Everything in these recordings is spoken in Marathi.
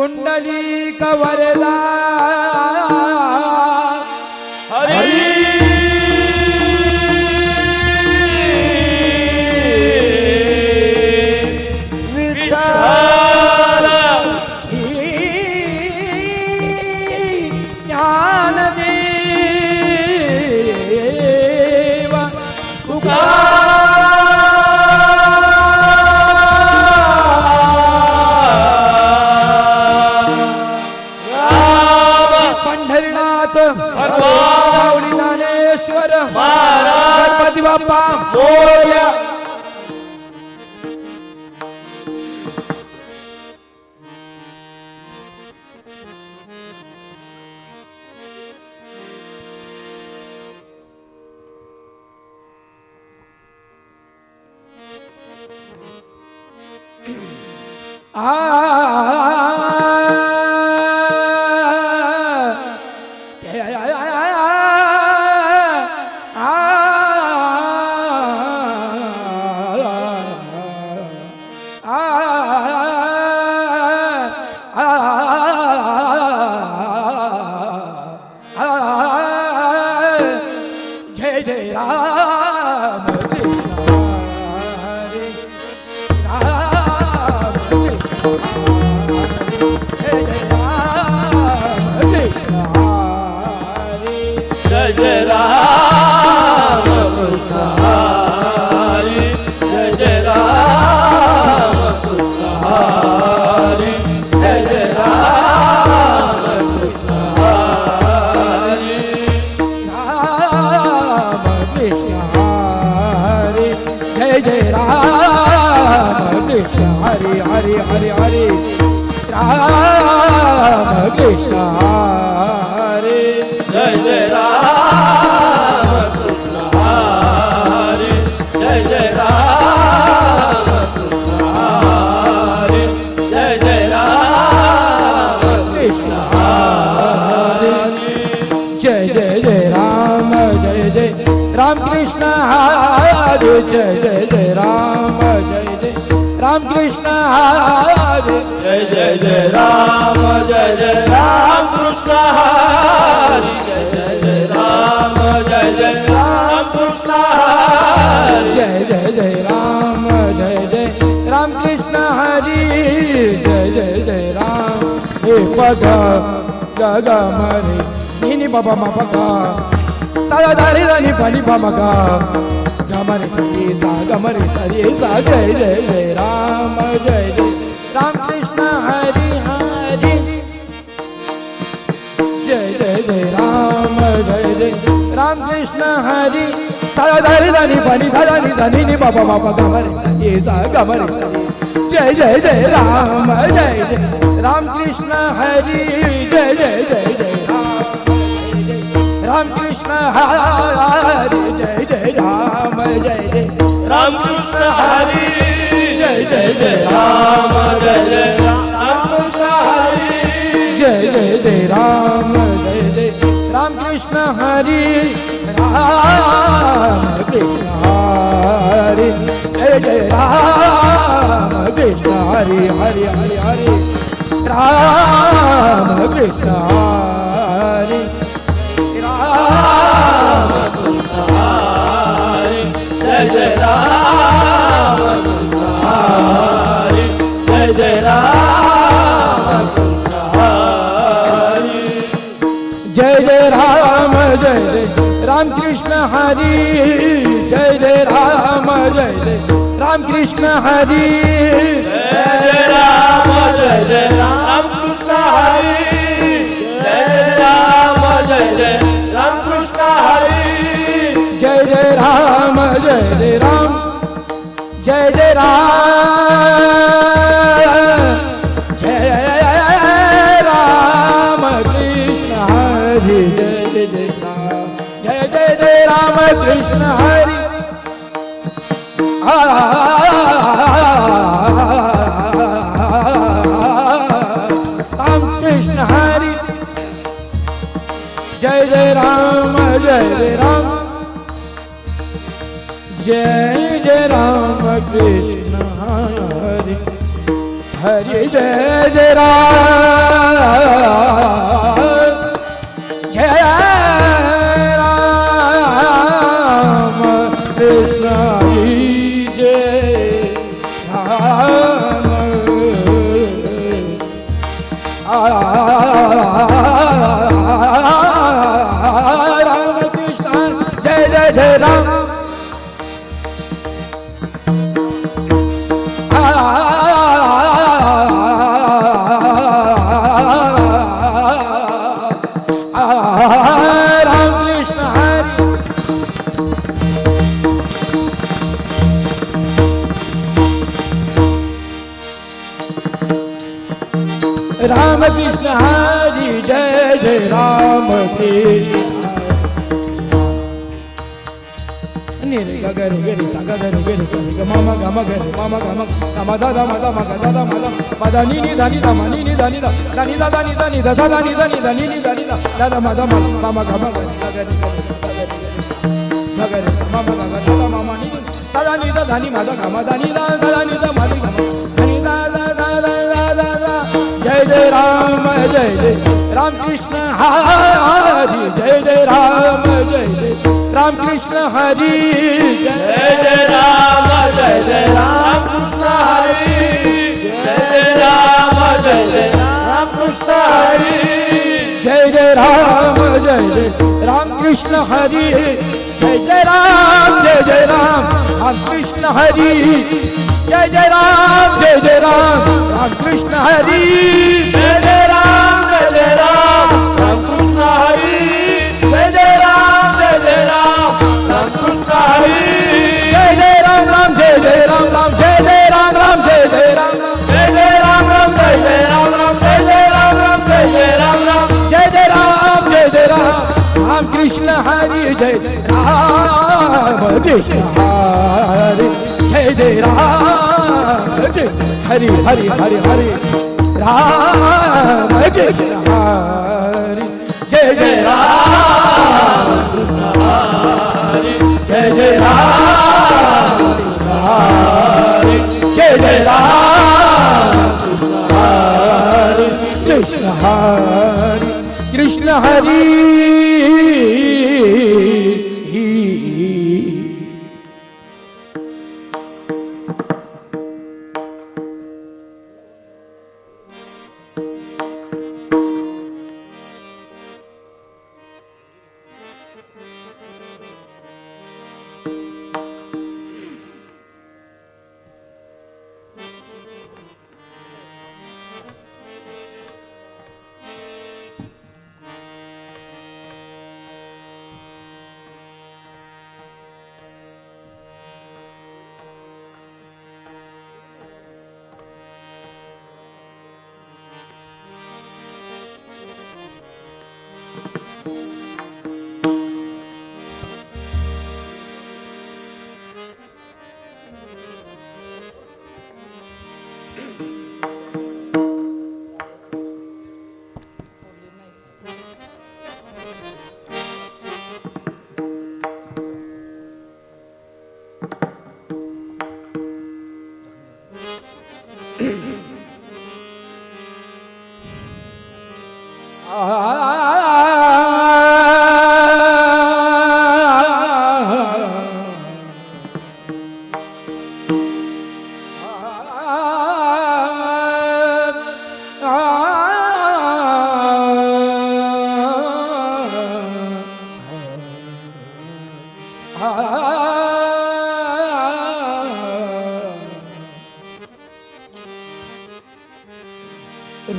पुंडलिक वरदा हरी विठ्ठल ज्ञानदेव पंढरीनाथ माऊली ज्ञानेश्वर गणपती बाप्पा मोरया जय जय राम कृष्ण हरे राम कृष्ण हरे जय जय राम कृष्ण हरे जय जय राम कृष्ण हरि जय जय राम कृष्ण हरि जय जय राम कृष्ण हरि राम कृष्ण हरे जय जय राम कृष्ण हरे हरे हरे हरे राम कृष्ण हरे जय जय राम कृष्ण हरि जय जय राम कृष्ण हरि जय जय राम कृष्ण हरि जय जय जय राम कृष्ण हरे जय जय राम कृष्ण हरे जय जय राम कृष्ण हरि जय जय राम कृष्ण हरि जय जय राम कृष्ण हरि जय राम हे पग ग मरे नि बाबा मा पग सा दारी रानी पानी बाबा गा गमरे सरी सा गमरे सरी सा जय जय राम कृष्ण हरि हरि जय जय राम कृष्ण हरि सा दारी रानी पानी दानी दानी नि बाबा बाबा गमरे सरी सा गमरे सरी जय राम कृष्ण हरि जय राम कृष्ण हरि जय राम कृष्ण हरि जय राम कृष्ण हरि जय राम कृष्ण हरि राम कृष्ण हरि जय राम कृष्ण हरि हरि हरि हरि राम कृष्ण हरि राम कृष्ण हरि जय राम कृष्ण हरि जय राम कृष्ण हरि जय राम कृष्ण हरि जय राम कृष्ण हरि जय राम कृष्ण हरि जय राम कृष्ण हरि जय राम जय राम कृष्ण हरि जय राम कृष्ण हरि राम कृष्ण हरि जय राम जय राम कृष्ण हरि हरी जय जय राम जय राम कृष्ण हरी जय राम राम कृष्ण जय जय जय राम राम कृष्ण हरि राम कृष्ण हरि जय जय राम कृष्ण निरे ग ग रे ग रे सा ग ग रे ग रे सा ग म म ग म ग रे म म ग म ग म द द म द म ग द द म द म द नि नि ध नि ध म नि नि ध नि ध ध नि ध ध नि ध नि ध ध ध नि ध नि ध नि नि ध नि ध द द म द म म म ग म ग ग ग रे ग रे ग ग रे म म ग ग द द म म नि नि ध ध नि ध ध नि म द ग म द नि ध ध नि ध म नि ग म ध नि ध ध ध ध ध ध जय जय राम जय जय राम कृष्ण हरि जय जय राम जय जय राम कृष्ण हरि जय जय राम कृष्ण हरि जय जय राम कृष्ण हरि जय जय राम कृष्ण हरि जय जय राम राम कृष्ण हरि जय जय राम राम कृष्ण हरि जय जय राम राम कृष्ण हरि जय जय राम राम कृष्ण हरि जय जय राम राम जय जय राम जय जय राम जय जय राम जय जय राम जय जय राम जय जय राम जय जय राम जय जय राम राम कृष्ण हरि जय जय राम कृष्ण हरि जय जय राम हरि हरि हरि हरि राम कृष्ण हरि जय जय राम कृष्ण हरि जय जय राम कृष्ण हरि जय जय राम कृष्ण हरि कृष्ण हरि कृष्ण हरि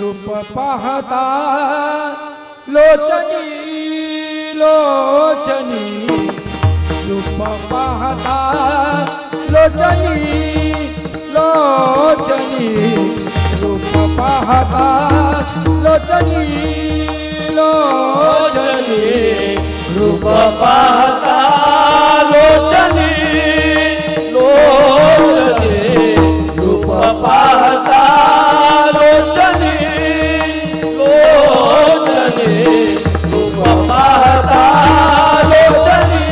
रूप पाहता लोचनी लोचनी रूप पाहता लोचनी लोचनी रूप पाहता लोचनी लोचनी रूप पाहता लोचनी लोचनी रूप पाहता लोचनी लोचनी रूप पाहता लोचनी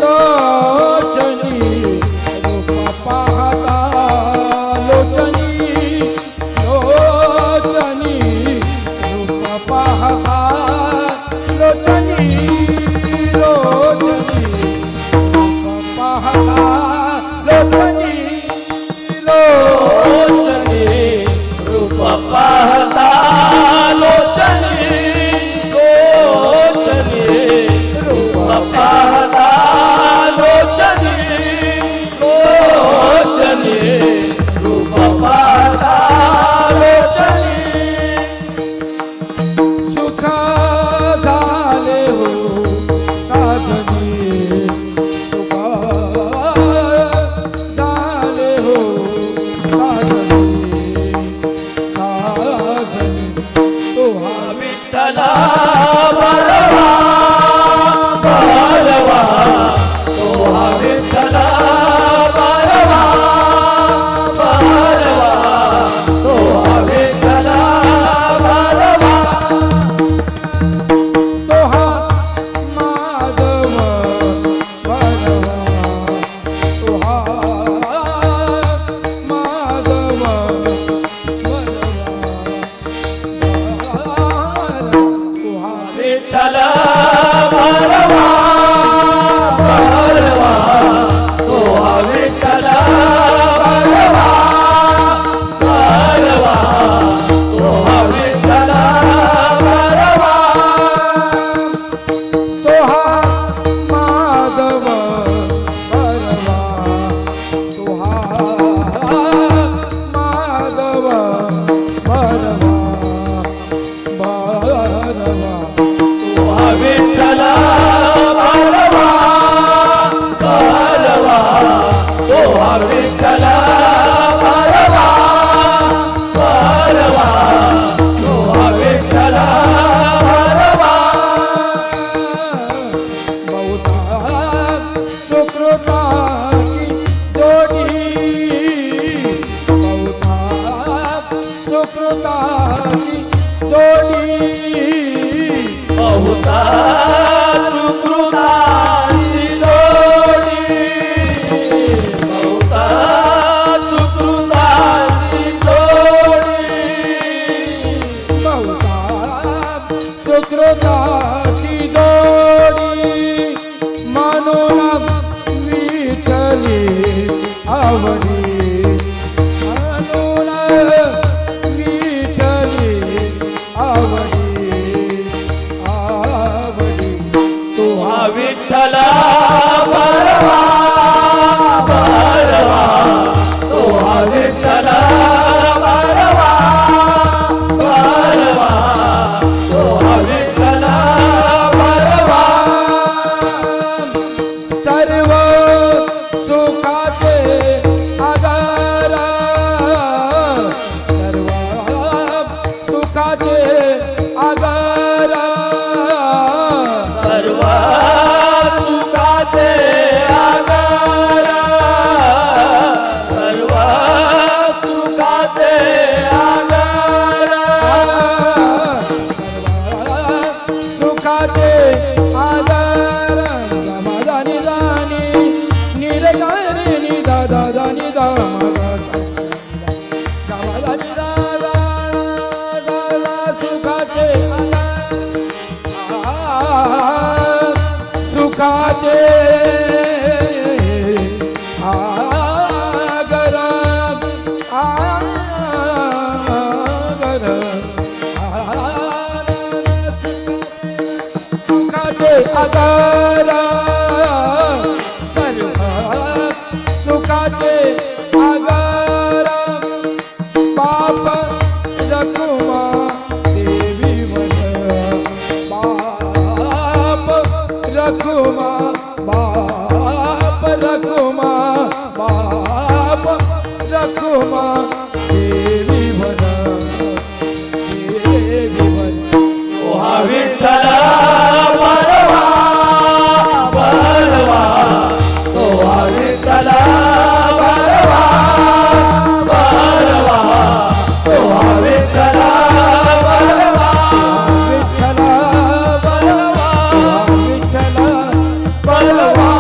लोचनी रूप पाहता लोचनी सुकृताची जोडी बहुता सुकृताची जोडी बहुता सुकृताची जोडी म्हणून विठ्ठली आवडी म्हणून विठ्ठली आवडी आवडी तू हा विठ्ठला बरवा बरवा तू हा विठ्ठला बरवा बरवा तू हा विठ्ठला बरवा सर्व सुखाचे आधार सर्व सुखाचे आधार सर्व सुखाचे आगार सर्व सुखाचे आगार सुखाचे आधार समाधानी जाणी निरगारी निदा दादा निदा समाधानी दादा सुखाचे आधार सुखाचे आगर आगर सुखाचे आगर सर्व सुखाचे आगर पाप रखुमा देवी वन बाप रखुमा बाप रखुमा बाप रखुमा देवी वन देवी वन ओ हा विठ्ठला बरवा बरवा तो हा विठ्ठला बरवा बरवा तो हा विठ्ठला बरवा विठ्ठला बलवा विठ्ठला बलवा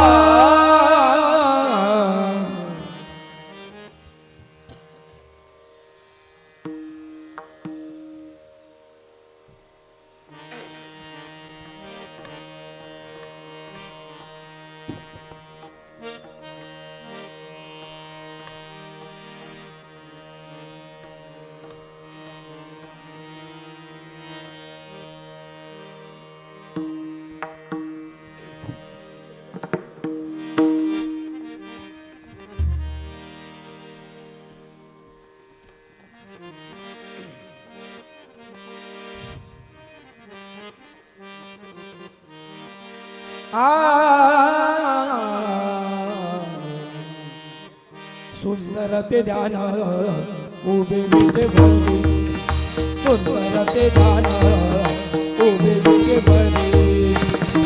सुंदर ते ध्यान उभे विटे भरली सुंदर ते ध्यान उभे विटे भरली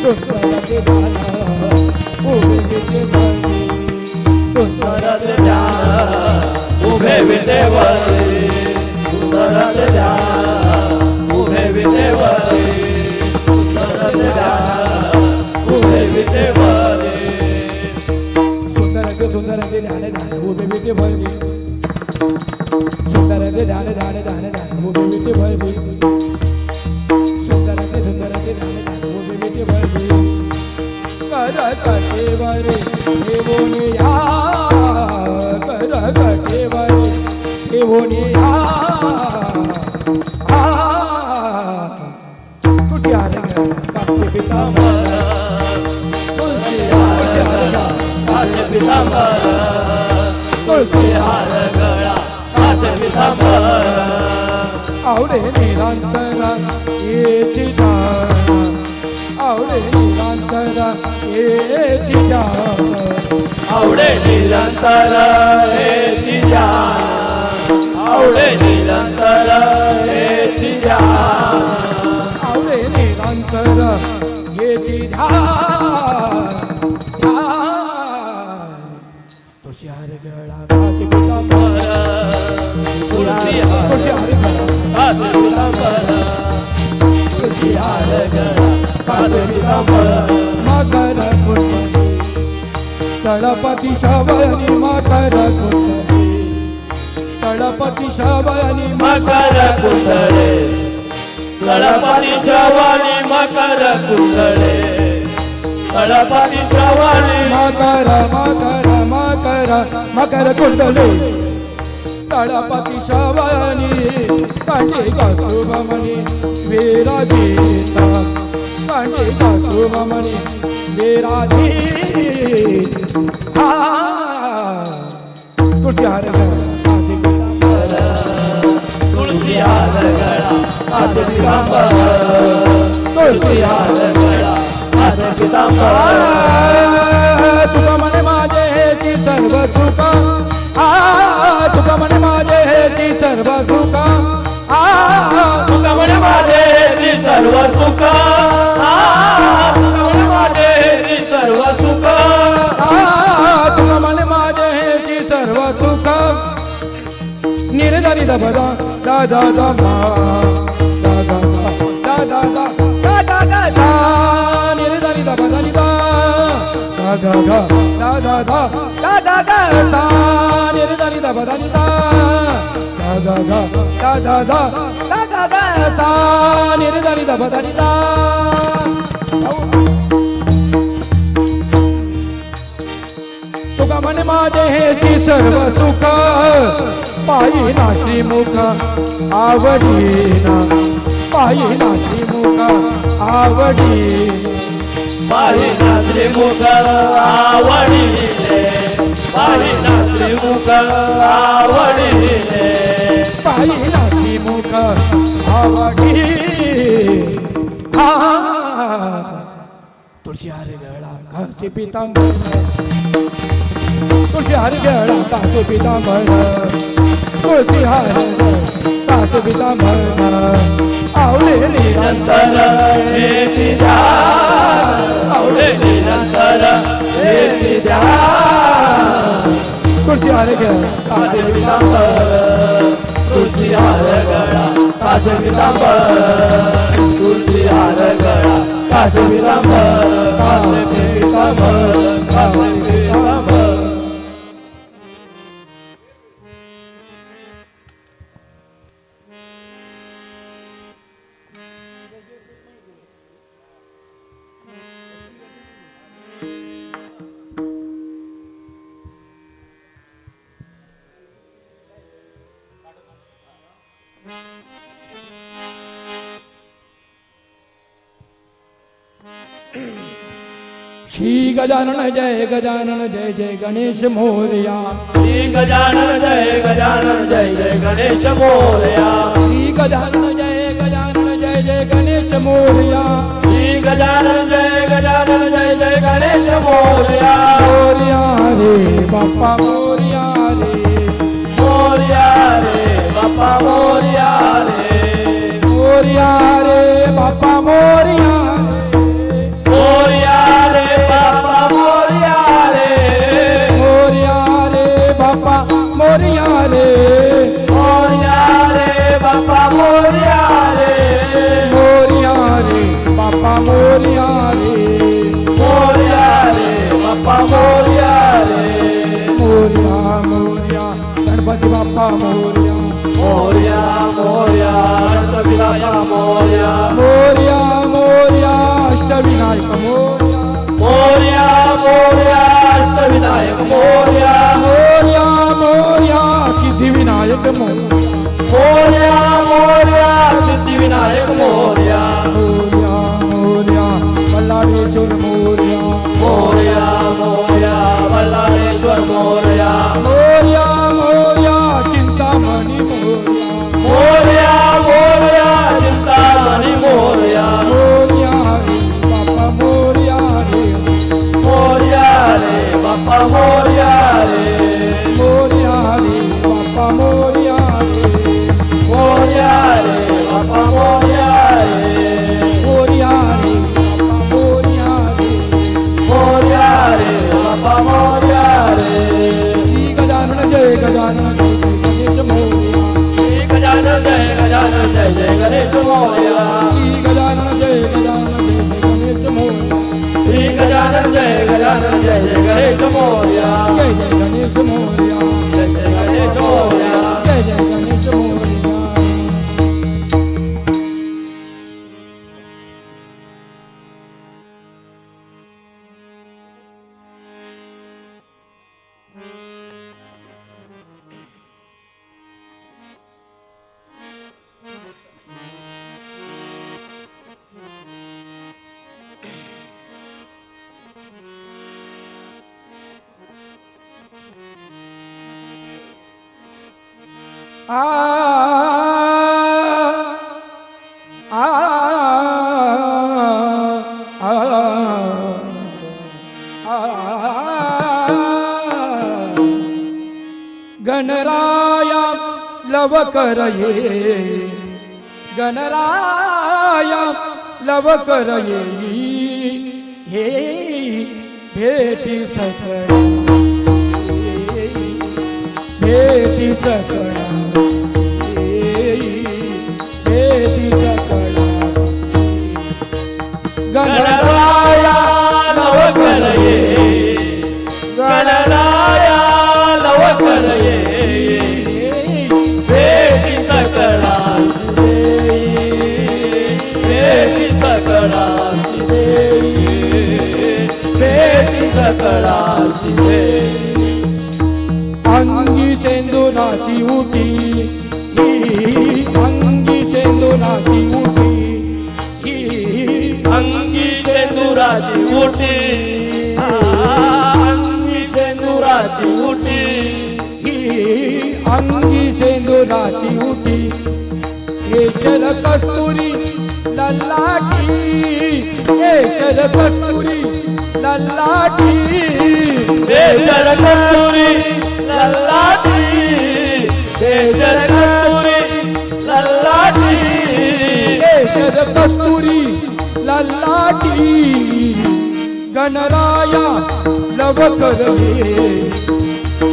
सुंदर ते ध्यान उभे विटे भरली सुंदर सुंदर ध्यान उभे विटेवरी सुंदर ध्यान उभे विटेवरी सुंदर ध्यान उभे विटेवरी सुंदर ते ध्यान ध्यान उभे विटे भरली सुंदर ते ध्यान ध्यान ध्यान ध्यान उभे विटे भरली सुंदर ते ध्यान ध्यान उभे विटे भरली कर कटेवरे देवोनी या कर कटेवरे देवोनी या तुझी आले कापसे पितांबर तुझी काच पितांबर तुळशी हार गळा काच पितांबर आवडे निरांतरा येची जाण आवडे निरांतरा येची जाण आवडे निरंतर हेची जाण आवडे निरंतर हेची जाण आवडे निरांतरा येची ध्यान तुझी हार गळा काच पितांबर तुळशी हार तुझी हार गळा काच पितांबर तुळशी हार गळा कासे पितांबर मकर कुंडली तळपती शबनी मकर कुंडली तळपती शबनी मकर कुंडले गणपती चवाणी मकर कुंडले गणपती चवाणी मकर मकर मकर मकर कुंडली तळपती शबनी कंडिका शुभमणी विराजिता कंडिका शुभमणी विराजित तुळशी हार तुळशी हार गळा कासे पितांबर तुळशी हार गळा कासे पितांबर तुका म्हणे माझे हेची सर्व सुख तुका म्हणे माझे हेची सर्व सुख तुका म्हणे माझे ती सर्व सुख तुका म्हणे माझे ती सर्व सुख तुका म्हणे माझे हेची सर्व सुख निर्धारी दबदा दा दा दा मा दा दा दा दा दा दा दा दा दा निर्धारी दबदा नि दा दा दा दा दा दा दा दा दा सा निर्धारी दबदा नि दा दा दा दा दा दा दा दा दा सा निर्धारी दबदा नि दा तुका म्हणे माझे हेची सर्व सुख पायीना श्रीमुख आवडीना पायीना श्रीमुख आवडी पाहिना श्रीमुख आवडिले पाहिना श्रीमुख आवडिले पायीना श्रीमुख आवडी तुळशी हार गळा कासे पितांबर तुळशी हार गळा कासे पितांबर तुळशी हार कासे पितांबर आवडे निरंतर हेची ध्यान आवडे निरंतर हेची ध्यान तुळशी हार गळा कासे पितांबर तुळशी हार गळा कासे पितांबर तुळशी हार गळा कासे पितांबर कासे पितांबर कासे पितांबर श्री गजानन जय जय गणेश मोरया श्री गजानन जय जय गणेश मोरया श्री गजानन जय गणेश मोरया श्री गजानन जय गणेश मोरया मोरया रे बाप्पा मोरया रे मोरया रे बाप्पा मोरया रे मोरया रे बाप्पा मोरया मोरया रे बाप्पा मोरया रे मोरया रे बाप्पा मोरया रे मोरया रे बाप्पा मोरया रे मोरया रे बाप्पा मोरया रे मोरया रे बाप्पा मोरया रे मोरया मोरया गणपती बाप्पा मोरया मोरया मोरया गणपती बाप्पा मोरया मोरया मोरया अष्टविनायक मोरया मोरया मोरया अष्टविनायक मोरया मोरया मोरया सिद्धिविनायक मोरया मोरया मोरया सिद्धिविनायक मोरया मोरया मोरया बल्लाळेश्वर मोरया मोरया मोरया बल्लाळेश्वर मोरया मोरया मोरया चिंतामणी मोरया मोरया मोरया चिंतामणी मोरया मोरया रे बाप्पा मोरया रे मोरया रे बाप्पा मोरया रे मोरया रे बाप्पा मोरया रे मोरया रे बाप्पा मोरया रे मोरया रे बाप्पा मोरया रे मोरया रे बाप्पा मोरया रे श्री गजानन जय गणेश मोरया श्री गजानन जय गणेश मोरया श्री गजानन आ आ गणराया लवकर ये गणराया लवकर ये हे भेटी सकळा भेटी सकळा भेटी सकळा गणराया लवकर ये गणराया लवकर ये भेटी सकळाची देई भेटी सकळाची देई भेटी सकळाची देई अंगी सेंदुराची उटी ही अंगी सेंदुराची उटी ही अंगी शेंदुराची उटी अंगी शेंदुराची उटी ही अंगी सेंदुराची उटी केशर कस्तुरी ललाटी केशर कस्तुरी ललाटी बेचर कस्तुरी ललाटी बेचर कस्तुरी ललाटी केशर कस्तुरी ललाटी गणराया लवकर ये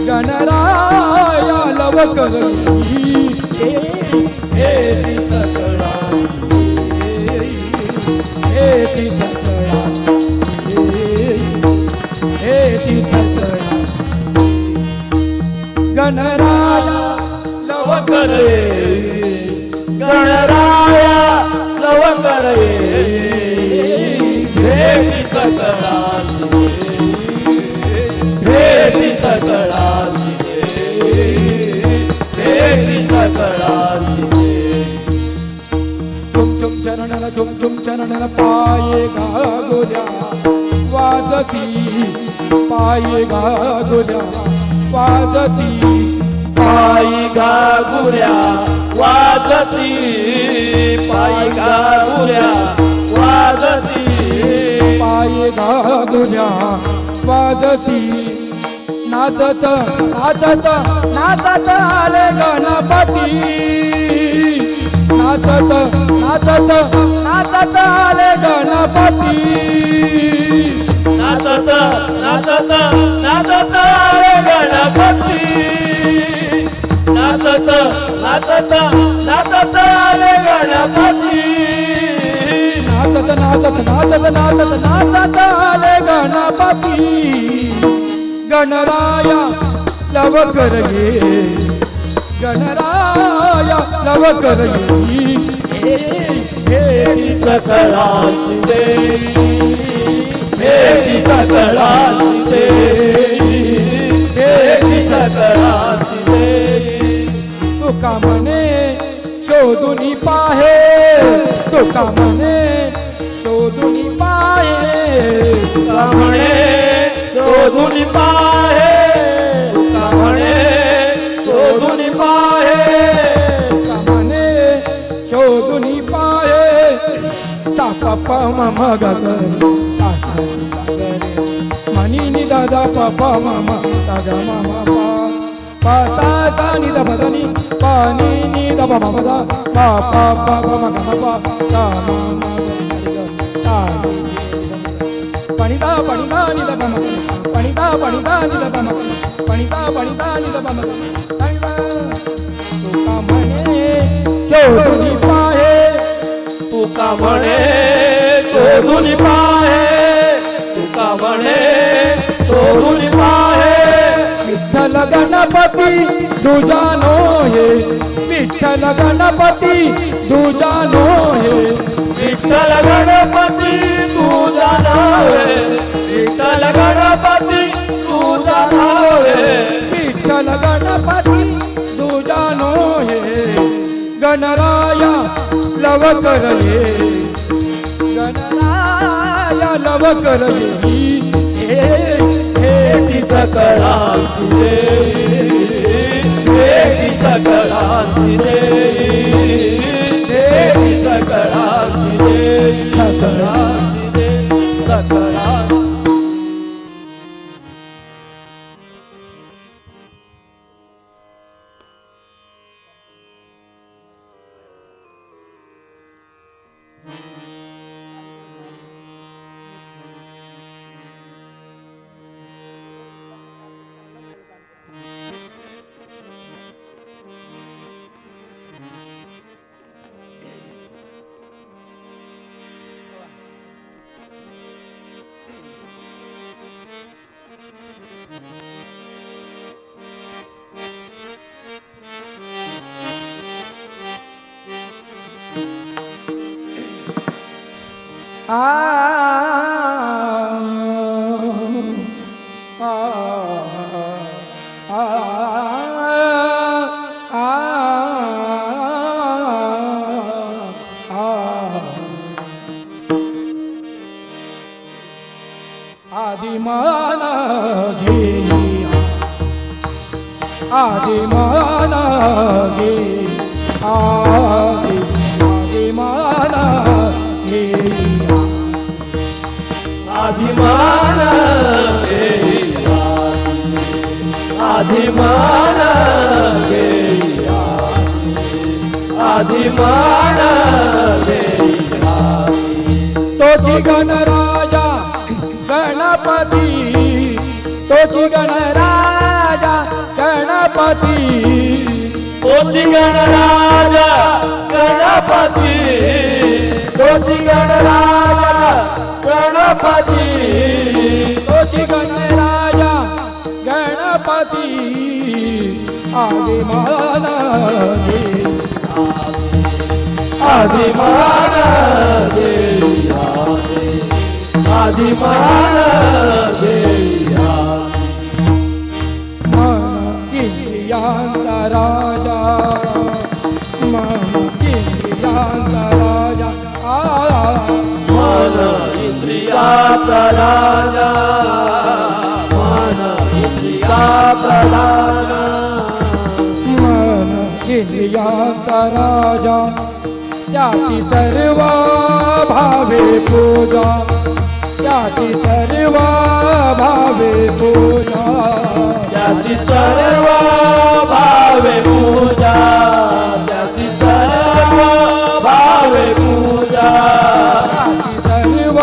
गणराया लवकर ये भेटी सकळाची भेटी सकळा भेटी सकळा गणराया लवकर ये गणराया लवकर ये भेटी सकळाची भेटी सकळाची भेटी सकळाची चुम चुम चरणन चुम चुम चरणन पाये गागोल्या वाजती पाये गागोल्या वाजती पायी घागुऱ्या वाजती पायी घागुऱ्या वाजती पाये गागोल्या वाजती नाचत नाचत नाचत आले गणपती नाचत नाचत नाचत आले गणपती नाचत नाचत नाचत आले गणपती नाचत नाचत नाचत आले गणपती नाचत नाचत नाचत नाचत नाचत आले गणपती गणराया लवकर ये गणराया लवकर ये भेटी सकळाची देई भेटी सकळाची देई भेटी सकळाची देई तुका म्हणे शोधून पाहे तुका म्हणे शोधून पाहे तुका म्हणे शोधून पाहे तुका म्हणे शोधून पाहे तुका म्हणे शोधून पाहे सा पा पा म म ग ग सा सा सा ग रे मनी नि दा दा पा पा म म दा ग म म पा पा सा सा नि दा प दा नि पा नि नि दा पा म दा पा पा पा पा म ग म पा दा म म ग सा रे ग सा नि पणिता पणिता नि दा पा म पणिता पणिता नि दा पा म पणिता पणिता नि दा पा म पणिता तुका म्हणे शोधून पाहे तुका म्हणे शोधून पाहे तुका म्हणे शोधून पाहे विठ्ठल गणपती दुजानो हे विठ्ठल गणपती दुजानो हे विठ्ठल गणपती तुझा नावे विठ्ठल गणपती तुझा नावे विठ्ठल गणपती दुजानो हे गणराया लवकर ये गणराया लवकर ये भेटी सकळाची देई भेटी सकळांची देई देवी सकळांची देई सकळांची देई सकळांची आदिमान घेई आदिमान घेई आदिमान घेई आदिमान घेई आदिमान घेई आदिमान घेई तोची गणराजा गणपती तोची गणराजा गणपती तोची गणराजा गणपती तोची गणराजा गणपती तोची गणराजा गणपती आदिमान घेई आदिमान घेई आदिमान घेई मन इंद्रियांचा राजा मन इंद्रियांचा राजा मन इंद्रियाचा राजा मन इंद्रियाचा राजा मन इंद्रियांचा राजा त्याची सर्व भावे पूजा त्याची सर्व भावे पूजा त्याची सर्व भावे पूजा त्याची सर्व भावे पूजा त्याची सर्व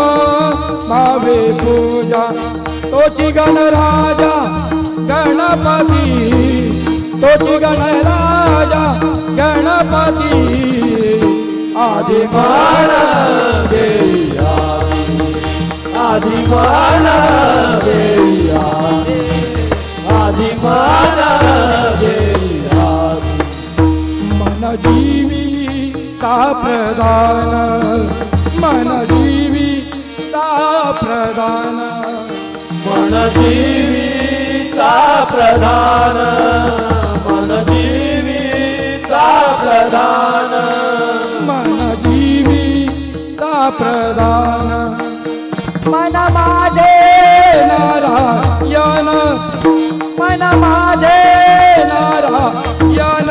भावे पूजा तोची गणराजा गणपती तोची गणराजा गणपती आदिमान घेई आदिमान घेई आदिमान घेई मन जीवी सा प्रदान मन जीवी सा प्रदान मन जीवीचा प्रधान मन जीवीचा प्रधान मन जीवी सा प्रदान मन माझे नारायण मन माझे नारायण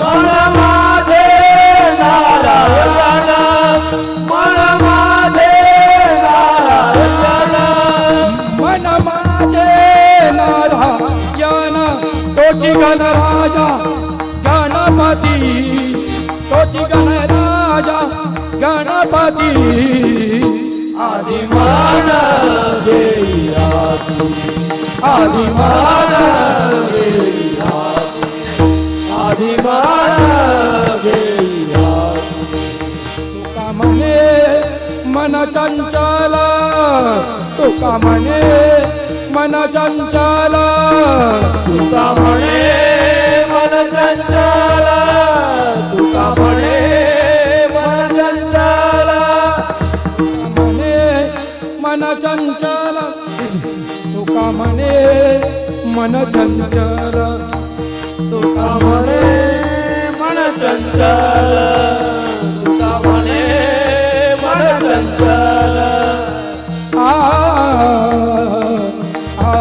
मन माझे नारायण मन माझे नारायण मन माझे नारायण तोची गणराजा गणपती तोची गणराजा गणपती आदिमान घेई आदिमान घेई आदिमान घेई तुका म्हणे मन चंचल तुका म्हणे मन चंचल तुका म्हणे मन चंचल तुका म्हणे मन चंचल म्हणे मन चंचल तुका म्हणे मन चंचल तुका म्हणे मन चंचल तुका म्हणे मन चंचल आ आ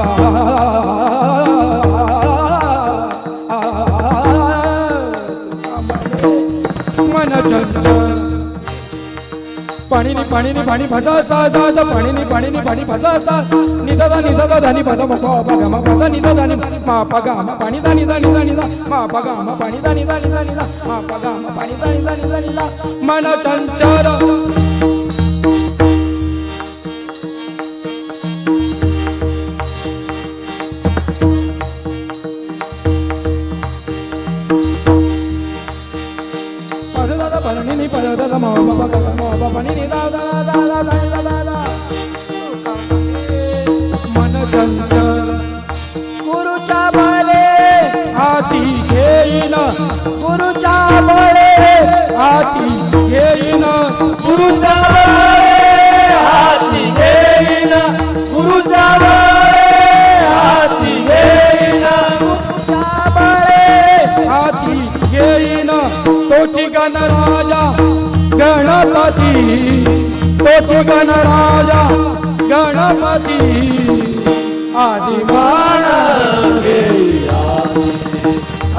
आ पाणी पाणी फसा सा सा सा पाणी फसा सा निदा धानी पदा मा पा गा मा फसा निदा धानी मा पा गा मा पाणी दा निदा मा पा गा मा पाणी दा निदा मा पा गा मा पाणी दा निदा मन चंचल ni pa da da ma pa pa pa ni da da da da da da da मन चंचल गुरुच्या बळे हाती घेईन गुरुच्या बळे हाती घेईन गुरुच्या बळे हाती घेईन गुरुच्या बळे हाती घेईन गुरुच्या बळे हाती घेईन तोची गणराजा गणपती तोची गणराजा गणपती आदिमान घेई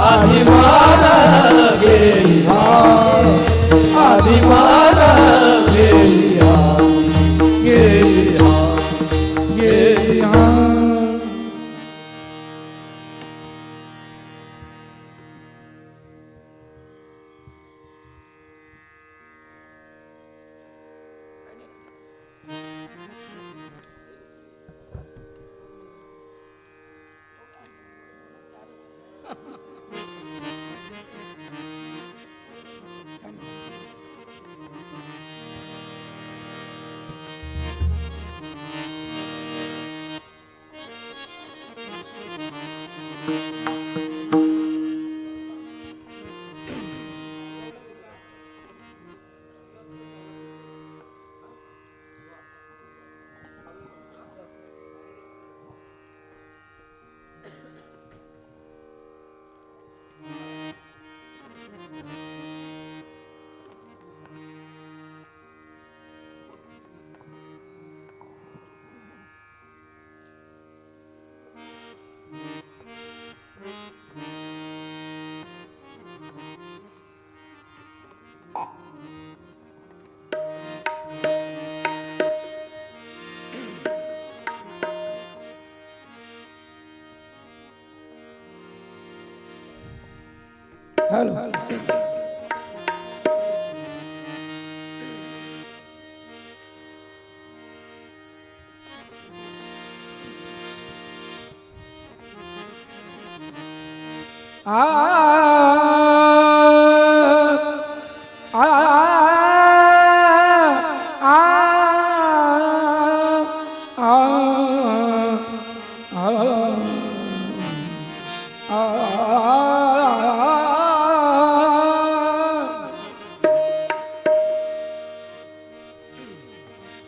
आदिमान घेई आदिमान घेई घेई हेलो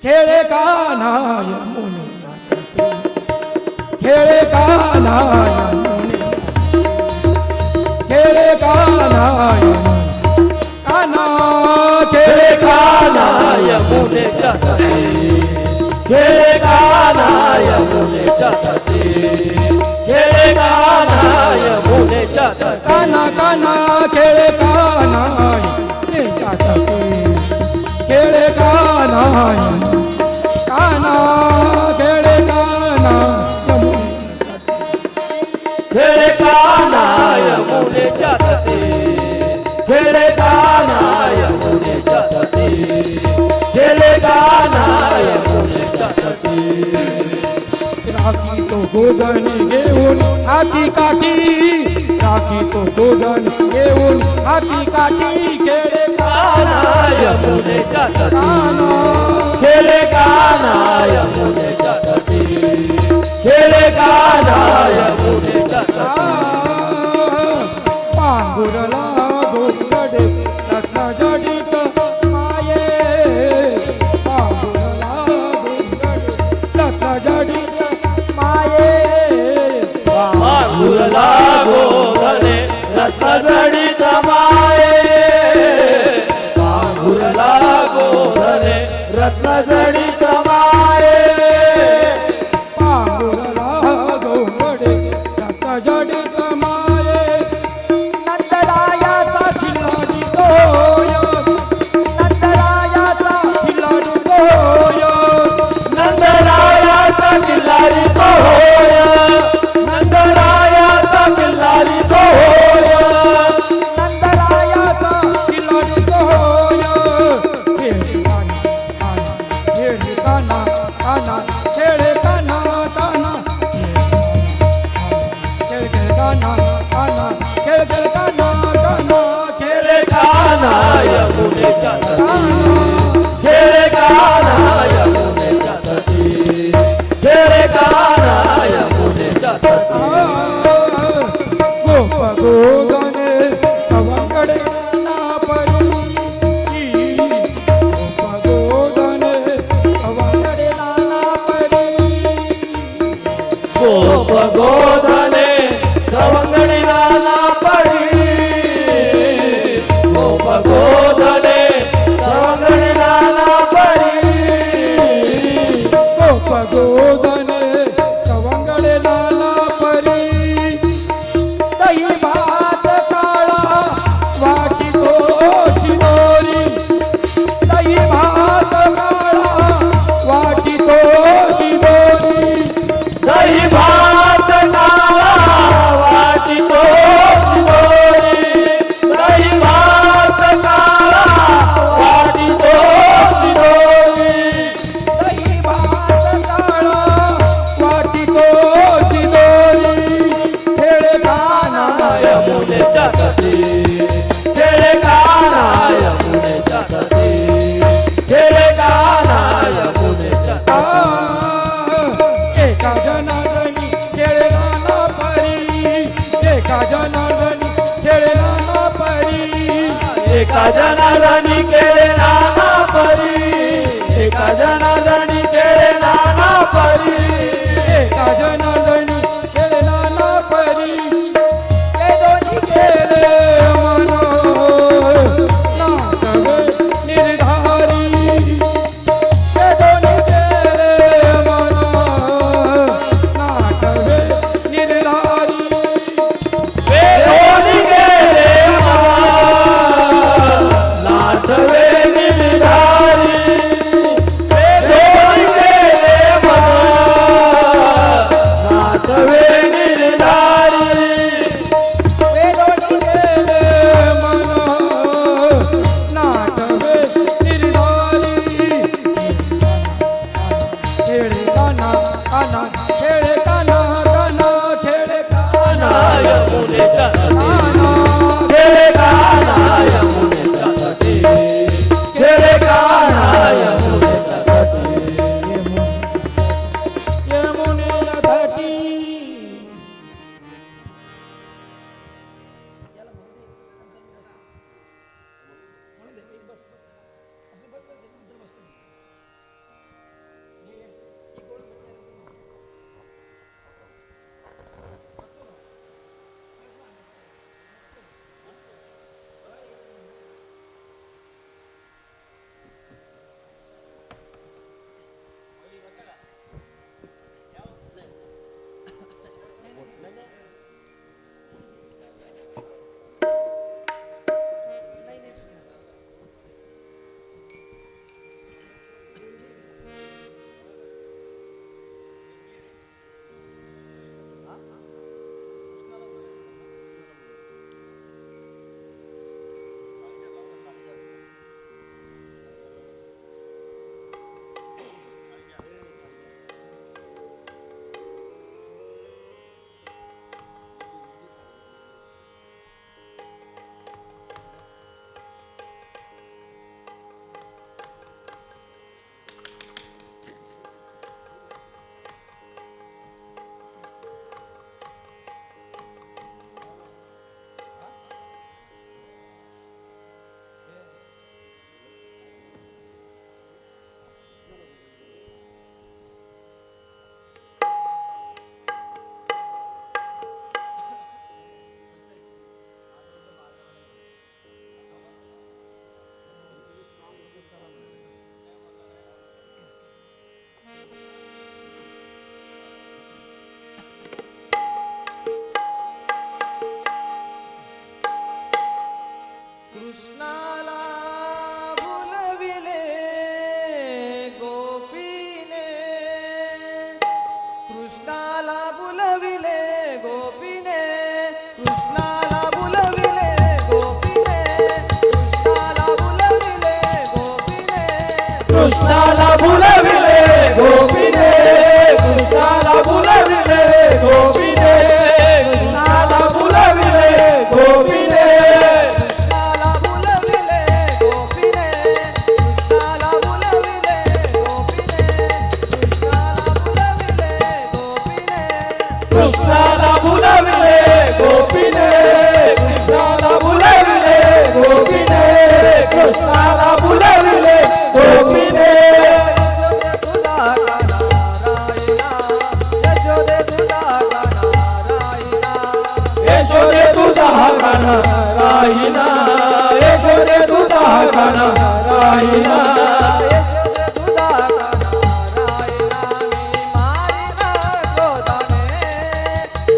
खेळे कान्हाय मुनीचा खेळे कान्हाय खेळे कान्हाय कान्हा खेळे कान्हाय मुनीच्या खेळे कान्हाय मुनीच्या खेळे कान्हाय मुनीच्या कान्हा कान्हा खेळे कान्हाय मुनीच्या खेळे कान्हाय कान्हा खेळे कान्हाय खेळे कान्हाय मुनीच्या खेळे कान्हाय मुनीच्या खेळे कान्हाय मुनीच्या राखी तो गोधनी घेऊन हाती काठी राखी तो गोधनी घेऊन हाती काठी खेळे कान्हाय मुनीच्या खेळे कान्हाय मुनीच्या खेळे कान्हाय मुनीच्या पांघुरला गोंधळे रत्न जडित माये पांघुरला गोंधळे रत्न जडित माये पांघुरला गोधने रत्नजडित माये पांघुरला गोधने रत्नजडित माये पांघुरला गोंधळे रत्न जडित माये नंदरायाचा खिलाडी तोय नंदरायाचा खिलाडी गोप गोधने सवंगडे नाना परी गोप गोधने सवंगडे नाना परी गोप गोधने सवंगडी नाना परी गोप गोधने सवंगडी नाना परी गोप गोधने सवंगडे नाना परी दही भात काळा वाटी तो शिदोरी दही भात काळा वाटी तो शिदोरी दही भात काळा वाटी तो शिदोरी दही भात काळा वाटी तो शिदोरी दही भात काळा वाटी तो शिदोरी खेळे गाणं यमुनेच्या तटी खेळे गाणा यमुनेच्या तटी खेळे गाणा यमुनेच्या एका जनार्दनी खेळे नाना परी एका जनार्दनी खेळे नाना परी एका जनार्दनी केले नाना परी एका जनार्दनी केले नाना परी एका जनार्दनी खेळे नाना परी हे दोन्ही केले मन नाटवे निर्धारी हे दोन्ही केले मन नाटवे निर्धारी वेदोनी गेले नाथवे निर्धारी वेदोनी गेले नाथवे निर्धारी हे दोन्ही केले मन नाटवे निर्धारी खेळे काना काना खेळे काना काना खेळे काना यमुनेच्या तटी काना खेळे गाणा यमुनेच्या तटी खेळे गाणा यमुनेच्या तटी यमुनेच्या घाटी कृष्णाला बोलविले गोपीने कृष्णाला बोलविले गोपीने कृष्णाला बोलविले गोपीने कृष्णाला बोलविले गोपीने कृष्णाला भुलविले गोपीने कृष्णाला भुलविले गोपीने कृष्णाला भुलविले गोपीने कृष्णाला बोलविले गोपीने कृष्णाला बोलविले गोपीने कृष्णाला बोलविले गोपीने कृष्णाला भुलविले गोपीने कृष्णाला बुलविले गोपीने कृष्णाला बुलविले गोपीने यशोदे तुझा गाणा राहिला यशोदे तुझा गाणा राहिना यशोदे तुझा गाणा राहिला मी मारीना क्रोधाने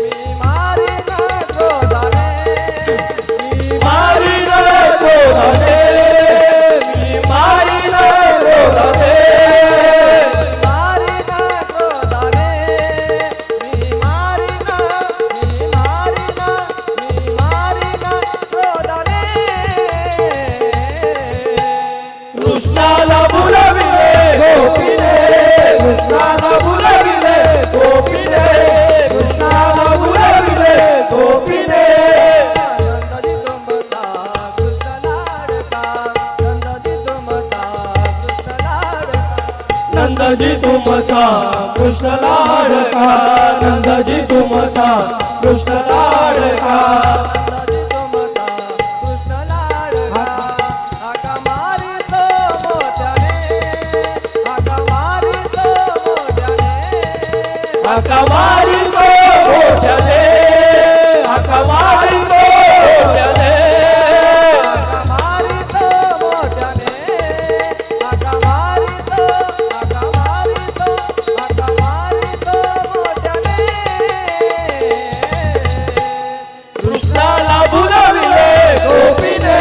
मी मारीन क्रोधाने मी मारीन क्रोधाने मारीना क्रोधाने मी मारीना क्रोधाने कृष्णाला बुलविले गोपीने कृष्णाला बुलविले गोपीने कृष्णाला बुलविले गोपीने नंदजी तुमचा कृष्ण लाडका नंदजी तुमचा कृष्ण लाडका नंदजी तुमचा कृष्ण लाडका नंदजी तुमचा कृष्ण लाडका नंदजी तुमचा कृष्ण लाडका आका मारितो मोठ्याने आका मारितो मोठ्याने आका मारितो मोठ्याने आका मारितो मोठ्याने आका मारितो मोठ्याने आका मारितो मोठ्याने कृष्णाला बुलविले गोपीने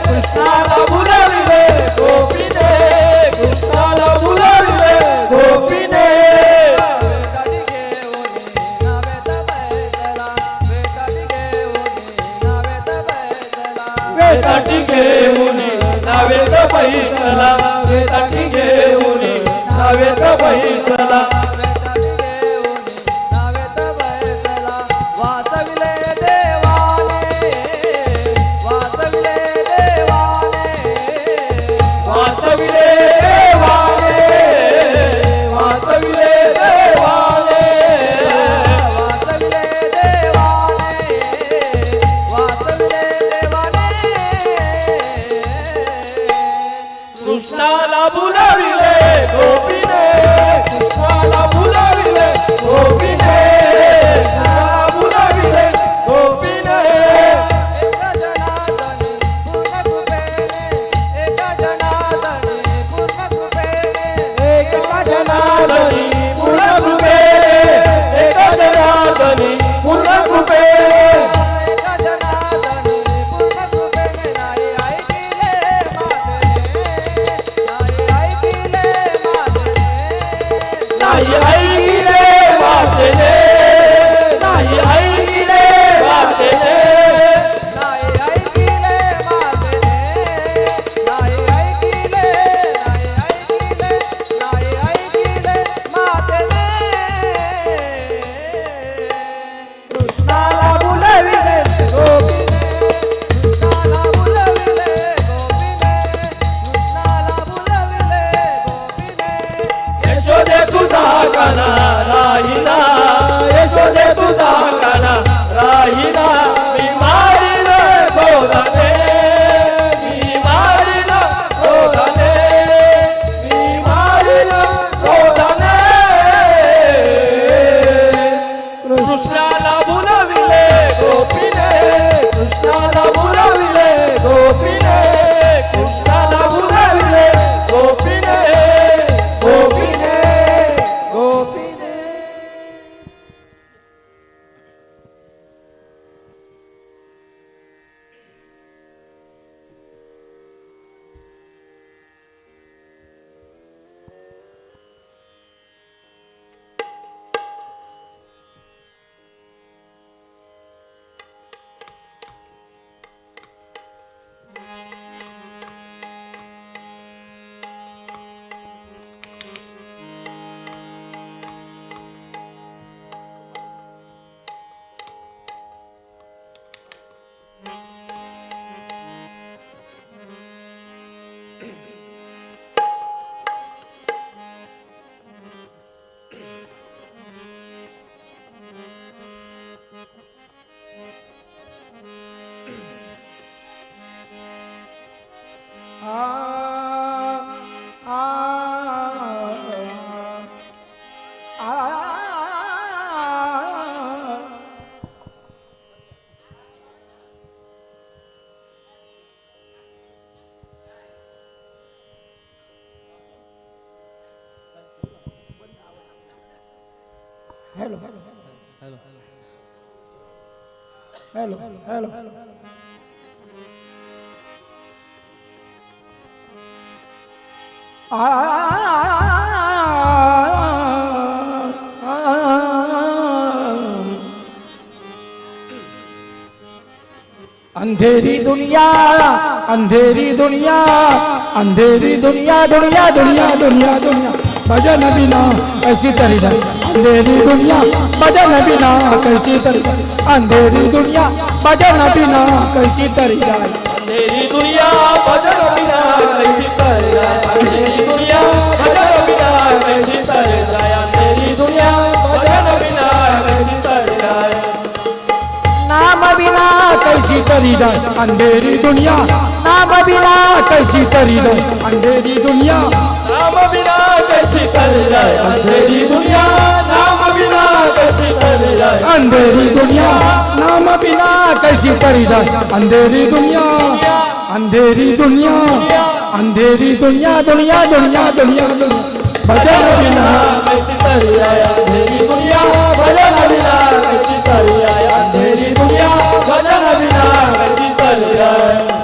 कृष्णाला बुलविले गोपीने कृष्णाला बुलविले गोपीने वेटाटी घेऊन नावेत बैठला वेटाटी घेऊन नावेत बैठला वेताटी घेऊन नावेत बैसला वेताटी घेऊन नावेत बैसला वेटाटी घेऊन नावेत बैठला वाचविले देवाने वाचविले देवाने वाचविले देवाने वाचविले देवाने वाचविले देवाने कृष्णाला बुलविले गोपीने कृष्णाला बुलविले गोपीने कृष्णाला बुलविले गोपीने एका जनार्दनी पूर्ण कृपेने एका जनार्दनी पूर्ण कृपेने एका जनार्दनी पूर्ण कृपे एका जनार्दनी पूर्ण कृपे एका जनार्दनी पूर्ण कृपेने नाही ऐकिले मातेने नाही ऐकिले हेलो हेलो हेलो अंधेरी दुनिया अंधेरी दुनिया अंधेरी दुनिया दुनिया दुनिया दुनिया दुनिया भजन बिना कैसी तरी जाए अंधेरी दुनिया भजन बिना कैसी तरी जाए अंधेरी दुनिया भजन बिना कैसी तरी जाए अंधेरी दुनिया भजन बिना कैसी तर जाए अंधेरी दुनिया भजन बिना कैसी तर जाए अंधेरी दुनिया भजन बिना कैसी तर जाए नाम बिना कैसी तरी जाए अंधेरी दुनिया नाम बिना कैसी तरी जाए अंधेरी दुनिया नाम बिना कैसी तर जाए अंधेरी दुनिया नाम बिना कैसी तर जाए अंधेरी दुनिया नाम बिना कैसी तरी जाए अंधेरी दुनिया अंधेरी दुनिया अंधेरी दुनिया दुनिया दुनिया दुनिया दुनिया भजन बिना कैसी तर जाए अंधेरी दुनिया भजन बिना कैसी तर जाए अंधेरी दुनिया भजन बिना कैसी तर जाए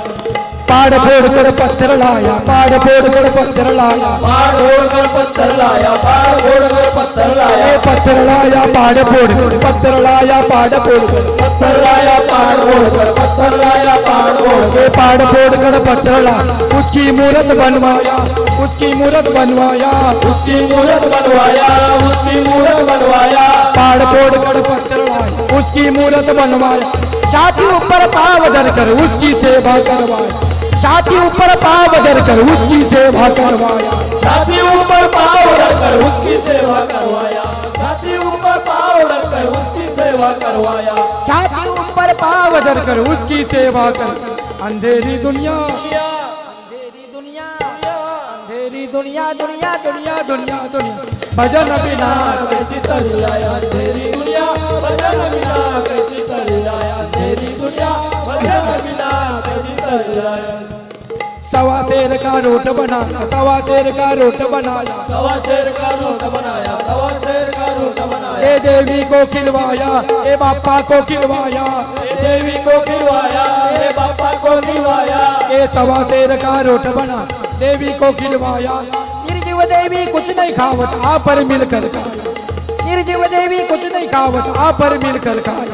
पाड़ फोड़ कर पत्थर लाया पाड़ फोड़ कर पत्थर लाया पहाड़ फोड़ कर पत्थर लाया पहाड़ फोड़ कर पत्थर लाया पत्थर लाया पाड़ फोड़ कर पत्थर लाया पाड़ फोड़ कर पत्थर लाया पहाड़ फोड़ कर पत्थर लाया पहाड़ फोड़ कर पाड़ फोड़ कर पत्थर लाया उसकी मूरत बनवाया उसकी मूरत बनवाया उसकी मूरत बनवाया उसकी मूरत बनवाया पाड़ फोड़ कर पत्थर लाया उसकी मूरत बनवाया छाती ऊपर पाव धर कर उसकी सेवा करवाया छाती ऊपर पाव धर कर उसकी सेवा करवाया छाती ऊपर पाँव रखकर उसकी सेवा करवाया छाती ऊपर पाँव रखकर उसकी सेवा करवाया छाती ऊपर पाव धर कर उसकी सेवा कर अंधेरी दुनिया अंधेरी दुनिया अंधेरी दुनिया दुनिया दुनिया दुनिया दुनिया भजन बिना कैसी तर जाए अंधेरी दुनिया भजन बिना कैसी तर जाए अंधेरी दुनिया भजन बिना कैसी तर जाए सवा शेर का रोट बनाया सवा शेर का रोट बनाया सवा शेर का रोट बनाया सवा शेर का रोट बनाया ए देवी को खिलवाया ए बापा को खिलवाया ए देवी को खिलवाया ए बापा को खिलवाया ए सवा शेर का रोट बना देवी को खिलवाया निर्जीव देवी कुछ नहीं खावत आप पर मिलकर खाया निर्जीव देवी कुछ नहीं खावत आप पर मिलकर खाया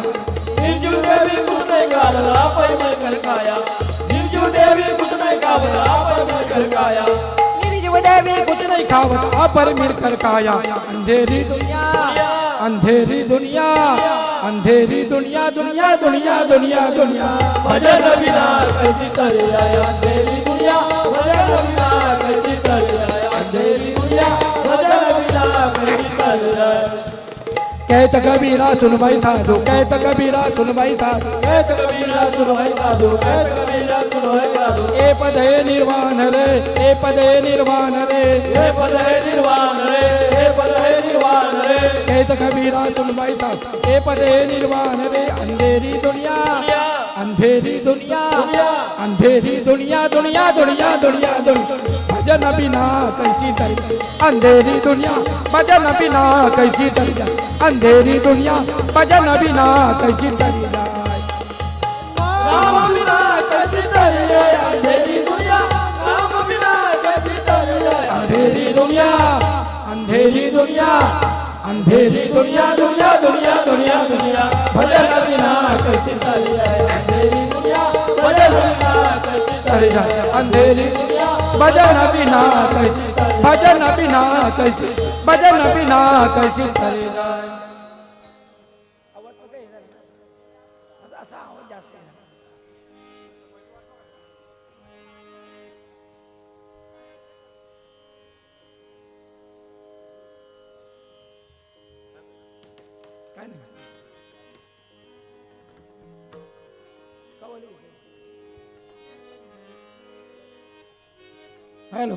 निर्जीव देवी कुछ नहीं खाया पर मिलकर खाया निर्जीव देवी कुछ नहीं खाया पर मिलकर खाया निर्जीव देवी कुछ नहीं खावत आप पर मिलकर खाया अंधेरी दुनिया अंधेरी दुनिया अंधेरी दुनिया दुनिया दुनिया दुनिया दुनिया भजन बिना कैसी तर जाए अंधेरी दुनिया भजन बिना कैसी तर जाए अंधेरी दुनिया भजन बिना कैसी तर जाए कहत कबीरा सुन भाई साधु कहत कबीरा सुन भाई साधु कहत कबीरा सुनो है साधु कहत कबीरा सुनो है साधु ए पद है निर्वाण रे ए पद है निर्वाण रे हे पद है निर्वाण रे हे पद है निर्वाण रे कहत कबीरा सुन भाई साधु ए पद है निर्वाण रे अंधेरी दुनिया अंधेरी दुनिया अंधेरी दुनिया दुनिया दुनिया दुनिया दुनिया भजन बिना कैसी तरी अंधेरी दुनिया भजन बिना कैसी तरी जाए अंधेरी दुनिया भजन बिना कैसी तरी जाए राम बिना कैसी तर जाए अंधेरी दुनिया राम बिना कैसी तर जाए अंधेरी दुनिया अंधेरी दुनिया अंधेरी दुनिया दुनिया दुनिया दुनिया दुनिया भजन बिना कैसी तरी जाए अंधेरी दुनिया भजन बिना कैसी तरी जाए अंधेरी भजन बिना कैसी भजन बिना कैसी भजन बिना कैसी तरी जाए हेलो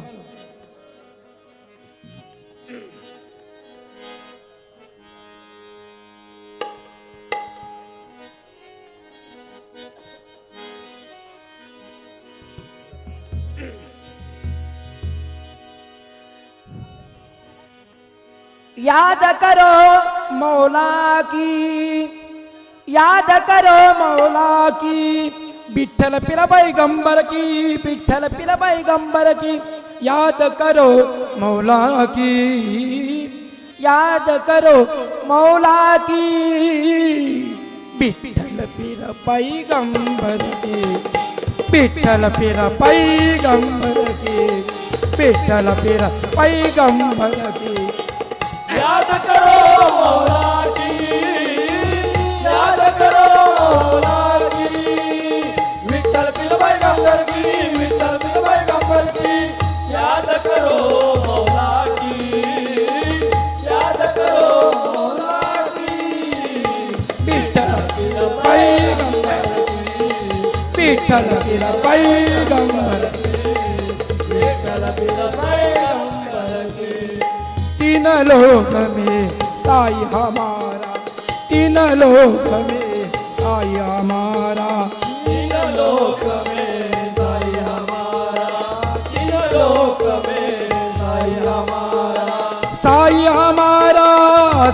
याद करो मौला की याद करो मौला की विठ्ठल पिरा पैगंबर की विठ्ठल पिरा पैगंबर की याद करो मौला की याद करो मौला की विठ्ठल पिरा पैगंबर की विठ्ठल पिरा पैगंबर की विठ्ठल पिरा पैगंबर की याद करो मौला की याद करो मौला की विठ्ठल पिलबाई गंगर की विठ्ठल पिलबाई गंगर की याद करो मौला की याद करो मौला की विठ्ठल पिरा पैगंबर की विठ्ठल पिरा पैगंबर की विठ्ठल पिलबाई गंगर की तीन लोक में साई हमारा तीन लोक में साई हमारा तीन लोक में साई हमारा तीन लोक में साई हमारा साई हमारा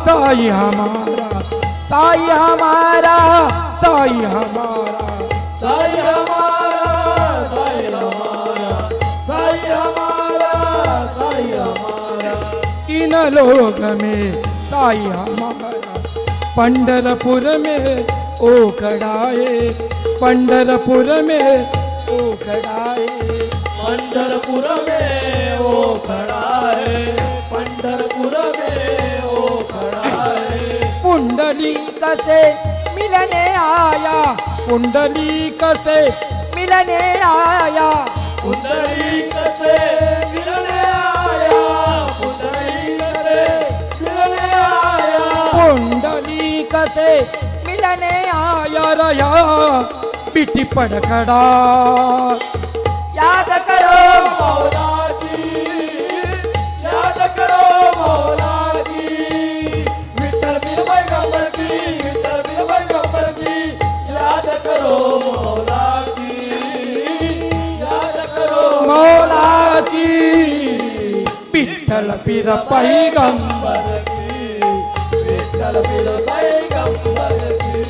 साई हमारा साई हमारा साई हमारा साई हमारा साई हमारा साई हमारा साई हमारा तीन लोक में साई हमारा पंढरपुर में ओ खड़ाए पंढरपुर में ओ खड़ाए पंढरपुर में वो खड़ा है पंढरपुर में वो खड़ा है पुंडलीक से मिलने आया पुंडलीक से मिलने आया पुंडरीक से मिलने आया पुंडरीक से मिलने आया पुंडलीक से मिलने आया रया पिटी पड़खड़ा याद करो मौला की याद करो मौला की विठ्ठल बिलबाई गंबर की विठ्ठल बिलबाई गंबर की याद करो मौला की याद करो मौला की विठ्ठल पिर पैगंबर विठ्ठल बिलबाई गंबर की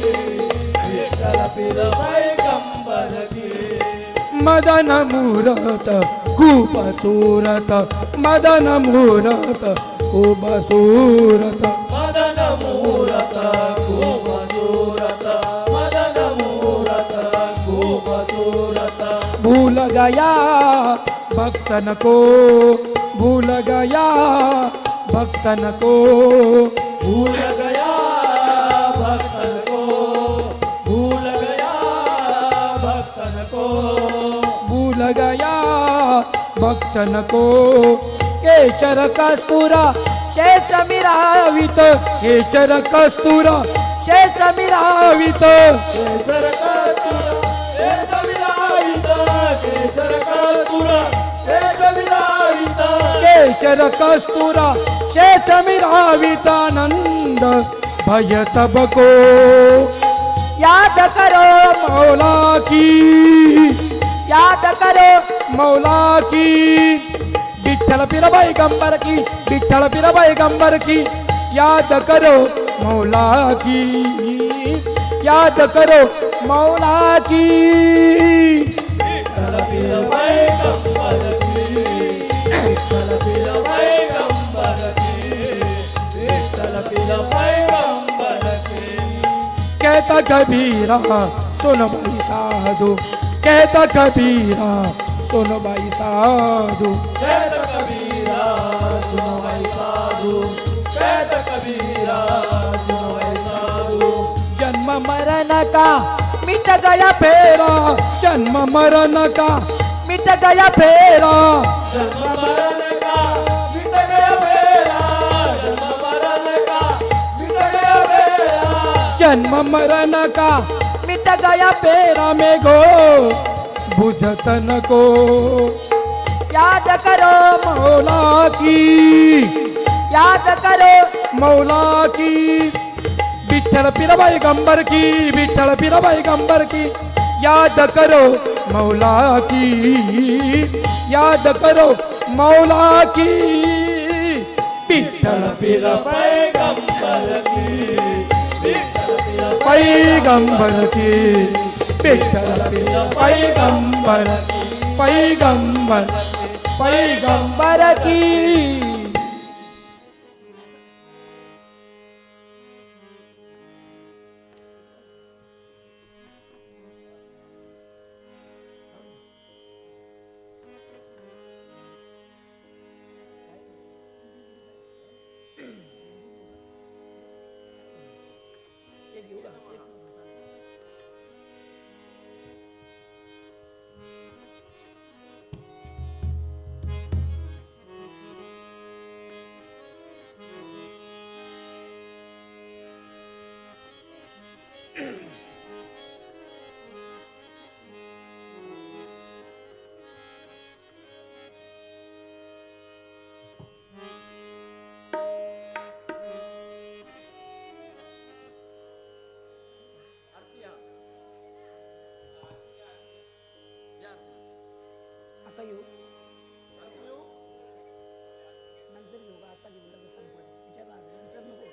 विठ्ठल बिलबाई गंबर की मदन मूरत खूप सूरत मदन मूरत खूप सूरत मदन मूरत खूप सूरत मदन मूरत खूप सूरत भूल गया भक्तन को भूल गया भक्तन को भूल गया भक्तन को भूल गया भक्तन को भूल गया भक्तन को केशर कस्तुरा शेष मिरावित केशर कस्तुरा शेष मिरावित केसर का तुरा केस विलायित केसर का तुरा केस विलायित केशर कस्तुरा शेष मिरावितानंद भय सबको याद करो मौला की याद करो मौला की विठ्ठल पिरबाई गंबर की विठ्ठल पिरबाई गंबर की याद करो मौला की याद करो मौला की विठ्ठल बिलबाई गंबर की विठ्ठल बिलबाई गंबर की विठ्ठल बिलबाई गंबर की कहता कबीरा सुन भाई साधु कहता कबीरा सुन भाई साधु कहत कबीरा सुनो भाई साधु कहत कबीरा सुनो भाई साधु जन्म मरण का मिट गया फेरा जन्म मरण का मिट गया फेरा जन्म मरण का मिट गया मेरा जन्म मरण का मिट गया मेरा जन्म मरण का मिट गया फेरा में गो बुझतन को याद करो मौला की याद करो मौला की विठ्ठल पिरबाई गंबर की विठ्ठल पिरबाई गंबर की याद करो मौला की याद करो मौला की विठ्ठल पिरबाई पैगंबर की विठ्ठल पैगंबर पैगंबर पैगंबर की आता येऊ नंतर घेऊ का आता घेऊ लगेच संपलं विचारणार नंतर नको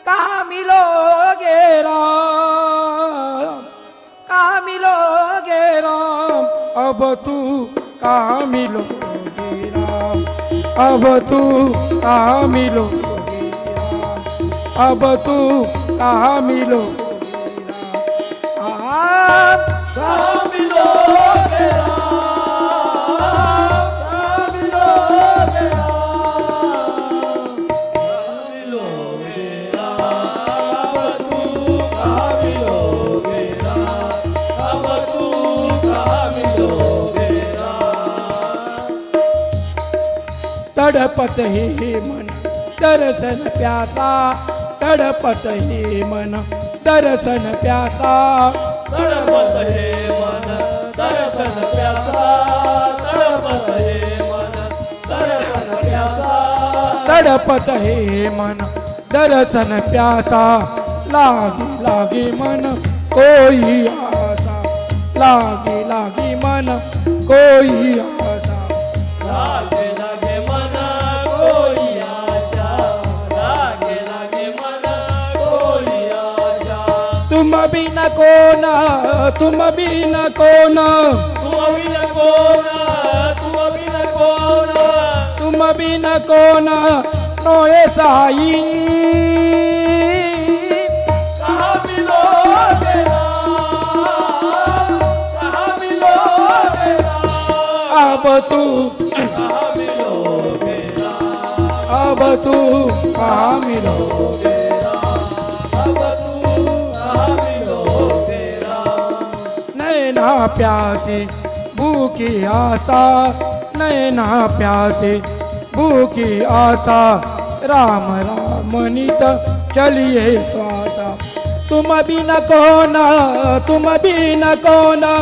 कहाँ मिलोगे राम कहाँ मिलोगे राम अब तू कहाँ मिलोगे राम अब तू कहाँ मिलोगे राम अब तू कहाँ मिलोगे राम कहाँ मिलोगे राम, कहाँ मिलोगे राम, कहाँ मिलोगे राम, अब तू कहाँ मिलोगे राम, अब तू कहाँ मिलोगे राम। तड़पत ही मन दर्शन प्यासा तड़पत ही मन दर्शन प्यासा तड़पत है मन दर्शन प्यासा, तड़पत है मन दर्शन प्यासा, तड़पत है मन दर्शन प्यासा लागी लागी मन कोई आशा लागी लागी मन कोई आशा लागे लागे मन कोई आशा, लागे लागे मन कोई आशा। तुम भी न कोना तुम भी न कोना तुम अभी न कोना, तुम अभी न कोना, तुम भी न कोना नोए साई कहाँ मिलोगे राम, कहाँ मिलोगे राम, अब तू कहाँ मिलोगे राम, अब तू कहाँ मिलोगे अब तू कहाँ मिलोगे राम। नैना प्यासी भूखी आशा नैना प्यासी भूखी आशा राम राम नित चलिए श्वासा तुम भी न कोना तुम भी न कोना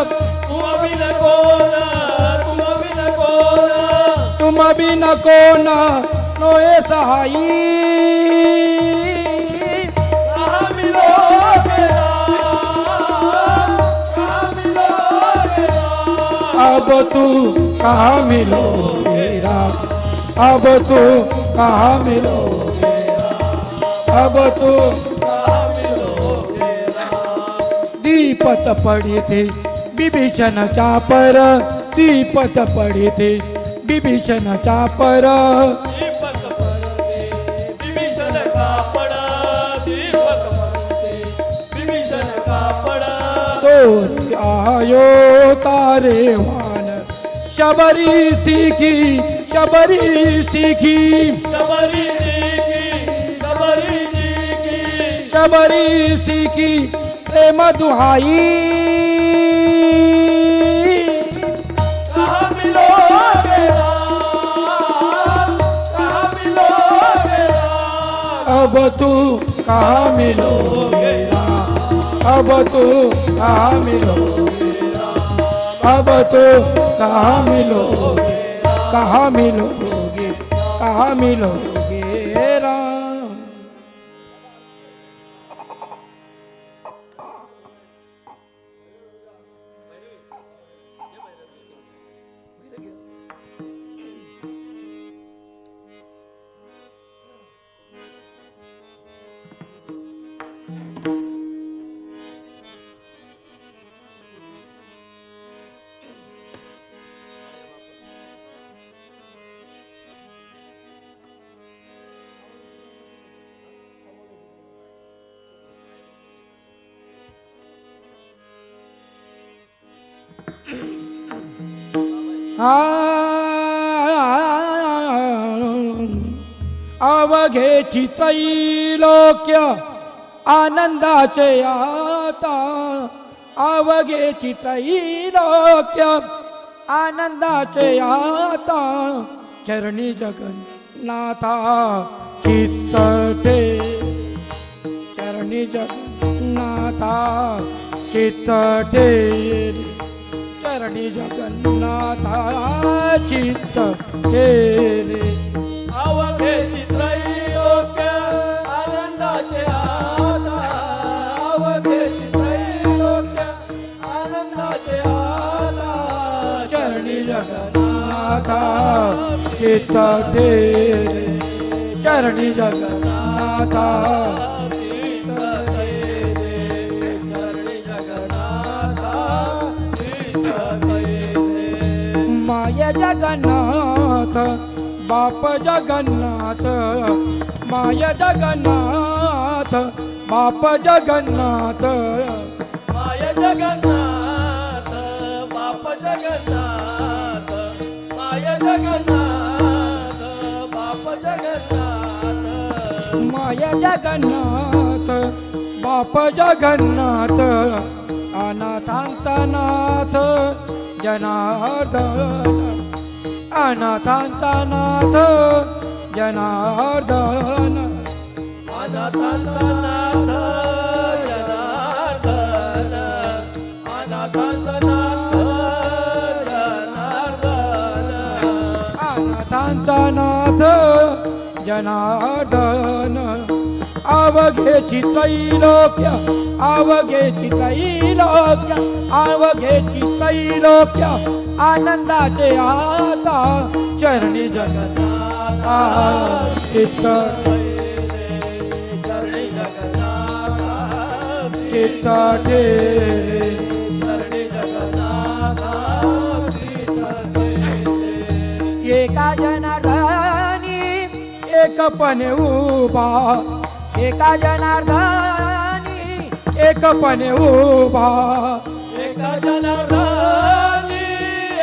तुम अभी न कोना, तुम अभी न कोना, तुम भी न कोना नोए सहाई कहाँ मिलोगे राम, कहाँ मिलोगे राम, अब तू कहाँ मिलोगे राम अब तू कहाँ मिलोगे राम अब तू कहाँ मिलोगे राम। दीपत पड़ी थी विभीषण चापर दीपत पड़ी थी विभीषण चापर दीपक पड़ते विभीषण का पड़ा, दीपक पड़ते विभीषण का पड़ा, तोरी आयो तारे वान शबरी सीखी शबरी सीखी शबरी जी की, शबरी जी की, शबरी सीखी प्रेम दुहाई कहाँ मिलोगे राम, कहाँ मिलोगे राम, अब तू कहाँ मिलोगे राम अब तू कहाँ मिलोगे राम अब तू कहाँ मिलोगे कहाँ मिलोगे कहाँ मिलोगे अवघेची त्रैलोक्य आनंदाचे आता अवघेची त्रैलोक्य आनंदाचे आता चरणी जगन्नाथा चित्तते चरणी जगन्नाथा चित्तते चरणी जगन्नाथा चित्तते अवघेची त्रैलोक्य आनंदाचे आता अवघेची त्रैलोक्य आनंदाचे आता चरणी जगन्नाथा चित्तते चरणी जगन्नाथा चरणी जगन्नाथा माय जगन्नाथ बाप जगन्नाथ माय जगन्नाथ बाप जगन्नाथ माय जगन्नाथ बाप जगन्नाथ माय जगन्नाथ बाप जगन्नाथ माय जगन्नाथ बाप जगन्नाथ अनाथांचा नाथ जनार्दन अनाथांचा नाथ जनार्दन अनाथांचा नाथ जनार्दन अनाथांचा नाथ जनार्दन अनाथांचा नाथ जनार्दन अवघेची त्रैलोक्य अवघेची त्रैलोक्य अवघेची त्रैलोक्य आनंदाचे आता चरणी जगन्नाथा चित्त चरणी जगन्नाथा चित्तते चरणी जगन्नाथा एका जनार्दनी एकपणे उभा एका जनार्दनी एकपणे उभा एका जनार्दनी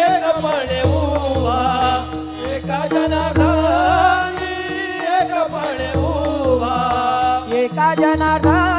एकपणे उभा एका जनार्दनी एकपणे उभा एका जनार्दनी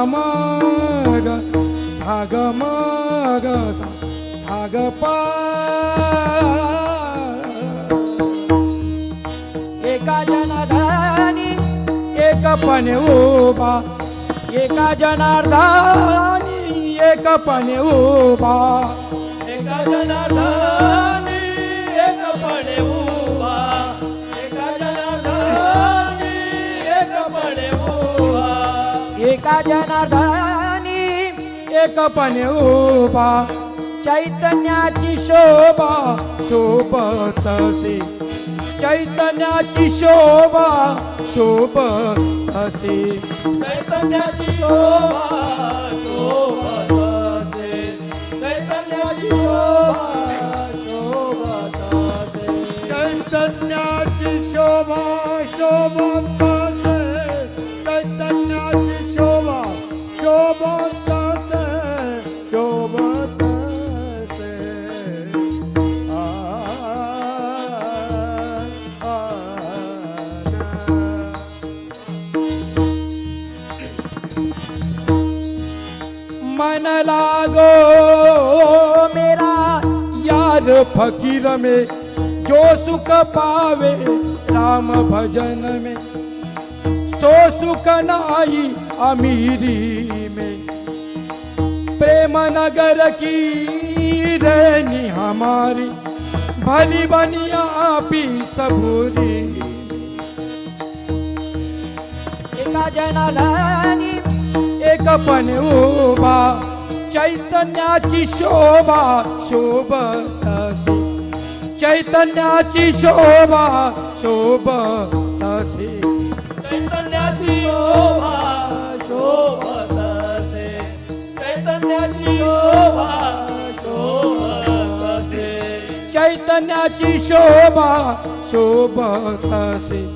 मग साग मग साग पा एका जनार्दनी एकपणे उभा एका जनार्दनी एकपणे उभा एका जनार्दनी एकपणे उभा एका जनार्दनी एकपणे उभा एका जनार्दनी एकपणे उभा चैतन्याची शोभा शोभतसे चैतन्याची शोभा शोभतसे चैतन्याची शोभा शोभतसे चैतन्याची शोभा शोभतसे चैतन्याची शोभा शोभतसे चैतन्याची शोभा शोभतसे शोभतसे मन लागो मेरा फकीर में जो सुख पावे राम भजन में, सो सुख नाई अमीरी में। प्रेम नगर की रहनी हमारी, भली बनिया पी सबूरी। एका जनालानी एक पण उभा, चैतन्याची शोभा शोभत असे, चैतन्याची शोभा शोभत असे। चैतन्याची शोभा शोभत असे, चैतन्याची शोभा शोभत असे, चैतन्याची शोभा शोभत असे।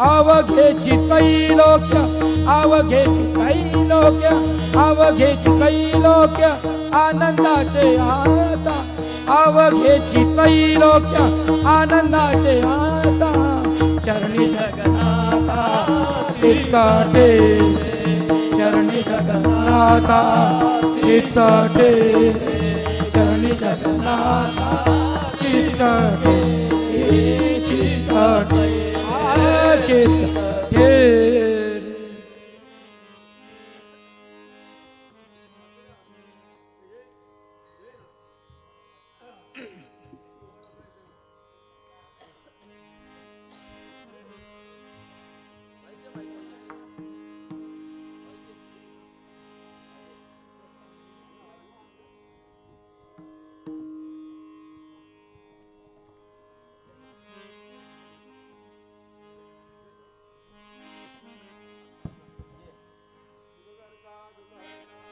अवघेची त्रैलोक्य, अवघेची त्रैलोक्य, अवघेची त्रैलोक्य आनंदाचे आता, अवघेची त्रैलोक्य आनंदाचे आता। चरणी जगन्नाथा चित्तटे, चरणी जगन्नाथा चित्तटे, चरणी जगन्नाथा चित्तटे चित्तटे चित्तटे।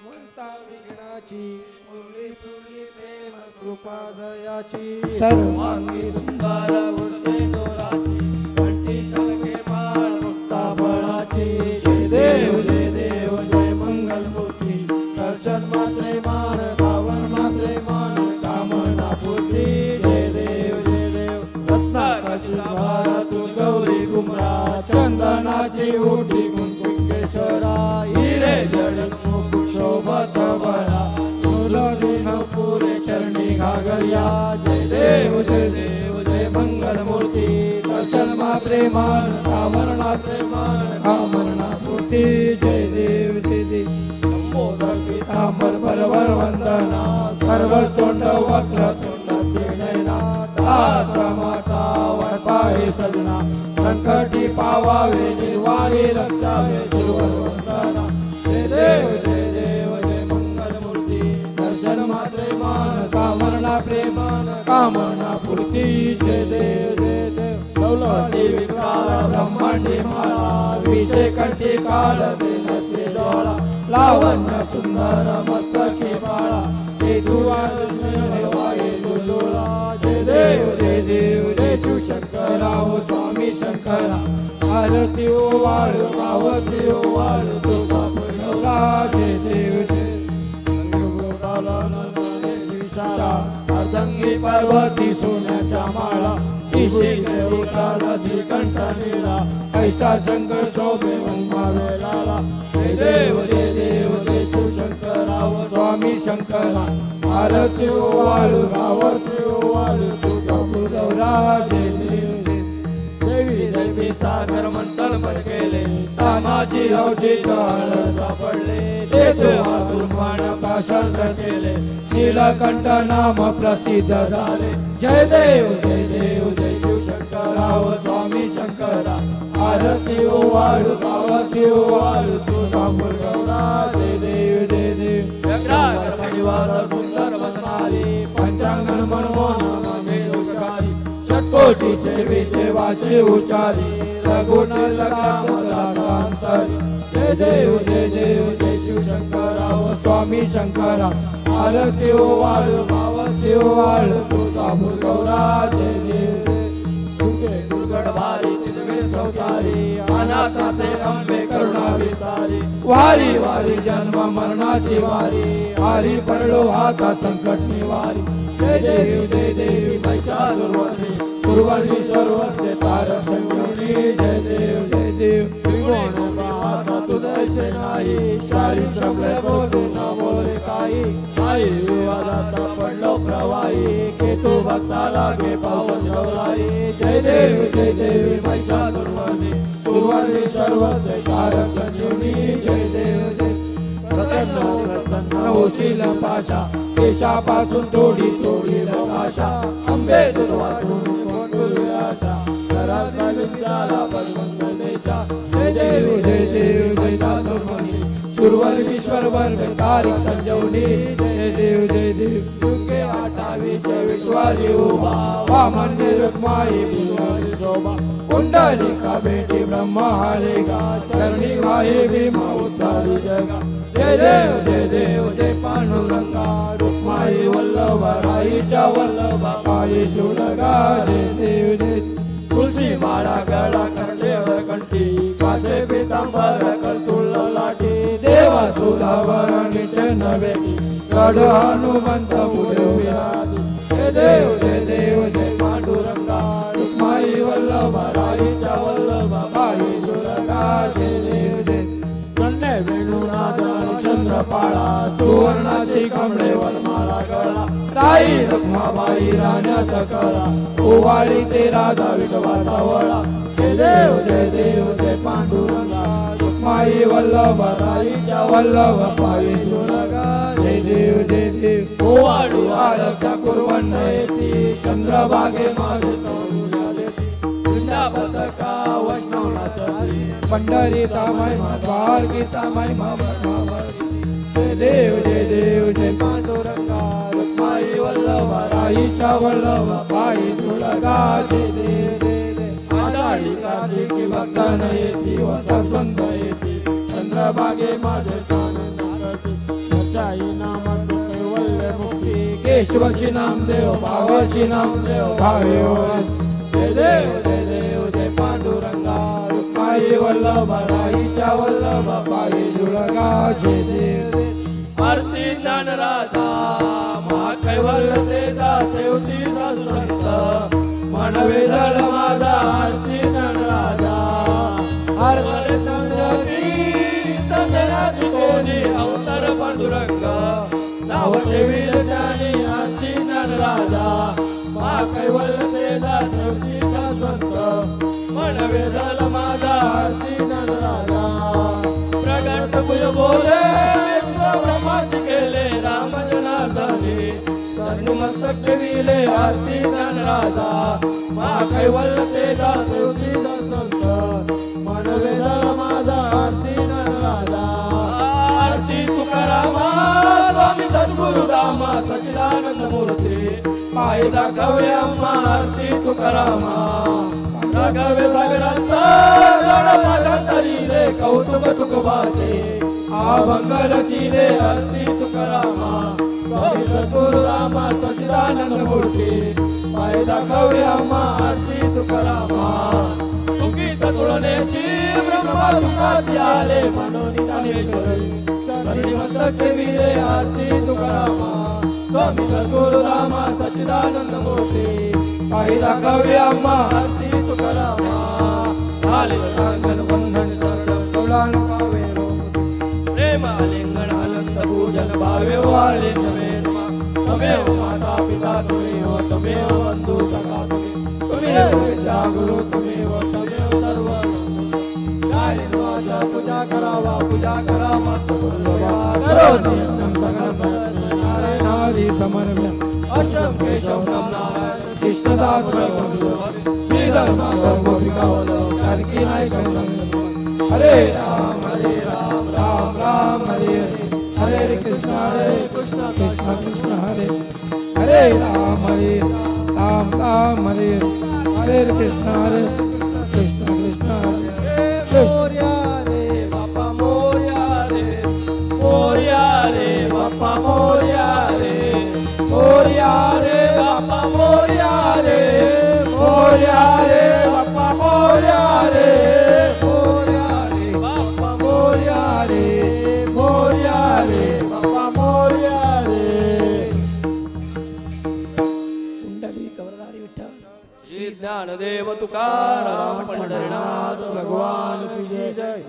म्हणता विघ्नाची, फुली फुली प्रेम कृपा दयाची। सर्वांगी सुंदर वृषे दोराची, कंठी छलके माळ मुक्ता फळाची। जय देव जय मंगल मूर्ती, दर्शन मात्रे मान, सावन मात्रे मान, कामना पूर्ती। जय देव रत्नाकाची भारत गौरी गुमरा, चंदनाची ओटी कुंकुमेश्वरा। हिरे जडित मुकुट शोभत बळा, तुलसीन पुरे चरणी घागरिया। जय देव जय मंगल मूर्ती, दर्शन मा प्रेमान, सावरणा प्रेमान, कामना पूर्ती। जय देव संबोधर पीतांबर परवर वंदना, सर्व तोंड वक्र तोंडाचे नयना। समाचा वर्ता हे सजना, संकटी पावावे निर्वाणी रक्षावे गुरुवर वंदना। जय देव जय मंगल मूर्ती, दर्शन मात्रे मान, सावरणा प्रेमान, कामना पूर्ती। जय देव दौलती विकाल ब्रह्मांडी माळा, विषय कंठी काळ दिनते डोळा। लावण्य सुंदर मस्तकी बाळा, हे वाये डोळा। जय देव जय शिवशंकरा ओ स्वामी शंकरा। आरती ओवाळू पावती ओवाळू तुझा पुरवला। जय देव अर्धंगी पार्वती सोन्याच्या माळा, ईशी गौरी कंठ नीला। ऐसा शंकर शोभे मनमावे लाला। जय देव जय शिवशंकरा ओ स्वामी शंकरा। आरती ओवाळू पावती ओवाळू तुझा पुरवला। जय देव देवी सागर मंथन पर गेले, तानाजी हौची काळ सापडले। ते वाचून मान पाषाण केले, नीलकंठ नाम प्रसिद्ध झाले। जय देव जय शिवशंकरा ओ स्वामी शंकरा। आरती ओवाळू पावती ओवाळू तुझा पुरवला। जय देव व्यग्रागर परिवार सुंदर वदनारी, पंचांगण मनमोहन मने उद्गारी। षटकोटीचे विचे वाचे उचारी, रघुन लगा सदा सांतरी। जय देव जय शिवशंकरा ओ स्वामी शंकरा। आरती ओवाळू पावती ओवाळू तुझा पुरवला। जय देव दुर्गड भारी तिजवीर संसारी, अनाथाते अंबे करुणा विस्तारी। वारी वारी जन्म मरणाची वारी, वारी पडलो आता संकट निवारी। जय देवी महिषासुरवरणी, सुरवरणी सर्वते तारक संजीवनी। जय देव त्रिगुण आता तुझे नाही, शारी श्रमले बोलते न बोले काही। साई विवादात पडलो रवाई केतू भक्ता लागे पावन रवलाई जय देवी महिषासुरमर्दिनी सुरवरी सर्व जयकारक संजीवनी जय देव जय प्रसन्न होशील पाशा केशापासून थोडी थोडी आशा अंबे दुर्वाचून कोण आशा घरात झाला देशा जय देव जय सासुरमर्दिनी सुरवर विश्वरवर तारिक संजीवनी जय देव दुर्गे 28 विश्वारी उभा वामन रुक्माई बिलवारी जोबा कुंडलिका बेटी ब्रह्मा हरेगा चरणी वाहे भीमा उद्धारी जगा जय देव जय पांडुरंगा रुक्माई वल्लभ राईच्या वल्लभा पायी शिवलगा जय देव तुलसी माळा गळा कंठेवर कंठी कासे पितांबर कळसुल लाटी देवा सुधावर निचन बेटी गड हनुमंत पुढे विराजी जय देव जय पांडुरंगा रुक्माई वल्लभ राईच्या वल्लभ पायी शिवलगा जय देव कन्या वेणुनाद चंद्रपाळा सुवर्णाची कमळे वनमाला गळा राई रुक्माबाई राण्या सकळा ओवाळी ते राजा विठवा सावळा जय देव जय पांडुरंगा रुक्माई वल्लभ राईच्या वल्लभ पायी शिवलगा जय देव ओवाळू आरत्या कुर्वन्न येती चंद्रभागे माझे सौर्या देती पदका वैष्णवनाचा पंढरीचा महिमा द्वारकीचा महिमा जय देव जय पांडुरंगा रुक्माई वल्लभ राईच्या वल्लभ पायी सुलगा जय देव आषाढी कार्तिकी भक्तान येती वसंत येती चंद्रभागे माझे चाई नामाचे कैवल्य मुक्ती केशवशी नामदेव भावशी नामदेव भावे जय देव जय पांडुरंगा रुक्माई वल्लभ राईच्या वल्लभ पायी जुळगा जय देव आरती ज्ञानराजा महाकैवल्य तेजा शेवटी संत मनवे दळ माझा आरती ज्ञानराजा आरती ज्ञानराजी कोणी अवतार पांडुरंग नाव ठेवील ज्ञानी आरती ज्ञानराजा महाकैवल्य तेजा शेवटीचा संत मनवे दळ माझा आरती ज्ञानराजा प्रगट भुज बोले ब्रह्माची केले राम जनार्दनी मस्तक ठेविले आरती ज्ञानराजा महाकैवल्य तेजा शेवटीचा संत मनवे दळ माझा आरती ज्ञानराजा आरती तुकारामा स्वामी सद्गुरु दामा सच्चिदानंद मूर्ती पाय दाखवे अम्मा आरती तुकारामा राघवे सागरांत गणपाशांतरीले कौतुक तुकोबाचे अभंग रचिले आरती तुकारामा स्वामी सद्गुरु रामा सच्चिदानंद मूर्ती पाय दाखवे अम्मा आरती तुकारामा तुकीत तुळनेची ब्रह्मा तुकाची आले म्हणून ज्ञानेश्वरी चरणी मस्तक ठेविले आरती तुकारामा स्वामी सद्गुरु रामा सच्चिदानंद मूर्ती पाय दाखवे अम्मा आरती तुकारामा आले अंगण बंधन चरण कौलान पावे प्रेम आलिंगन अनंत पूजन भावे वाळे नमे तमेव माता पिता तुमेव तमेव बंधु सखा तुमेव विद्या गुरु तुमेव तमेव सर्व गायन पूजा करावा करो नित्यं सकलं नारायण हरि समर्पण अशम केशव नाम नारायण कृष्णदास श्रीधर माधव गोपिका जानकी नायक हरे राम राम राम हरे हरे हरे कृष्ण कृष्ण कृष्ण हरे हरे राम राम हरे हरे कृष्ण कृष्ण हरे मोरया रे बापा मोरया रे बापा मोरया रे बापा मोरया रे बापा मोरया रे बापा मोरया रे बापा मोरया रे कुंडली कवरधारी विठ्ठल श्री ज्ञानदेव तुकाराम पंढरीनाथ भगवान की जय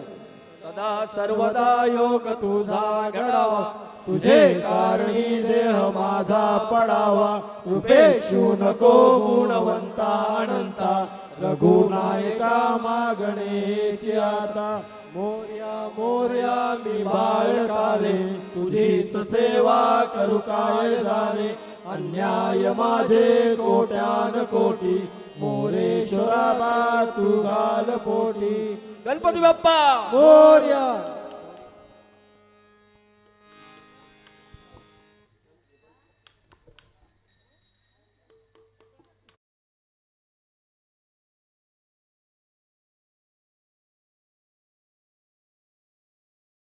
सदा सर्वदा योग तुझा घडावा तुझे कारणी देह माझा पडावा कृपेशू नको गुणवंता अनंता रघुनायका मागणेची आता मोर्या मोर्या मी बाळकाले तुझीच सेवा करू काय झाले अन्याय माझे कोट्यान कोटी मोरेश्वरा बा तू घाल पोटी गणपती बाप्पा मोरया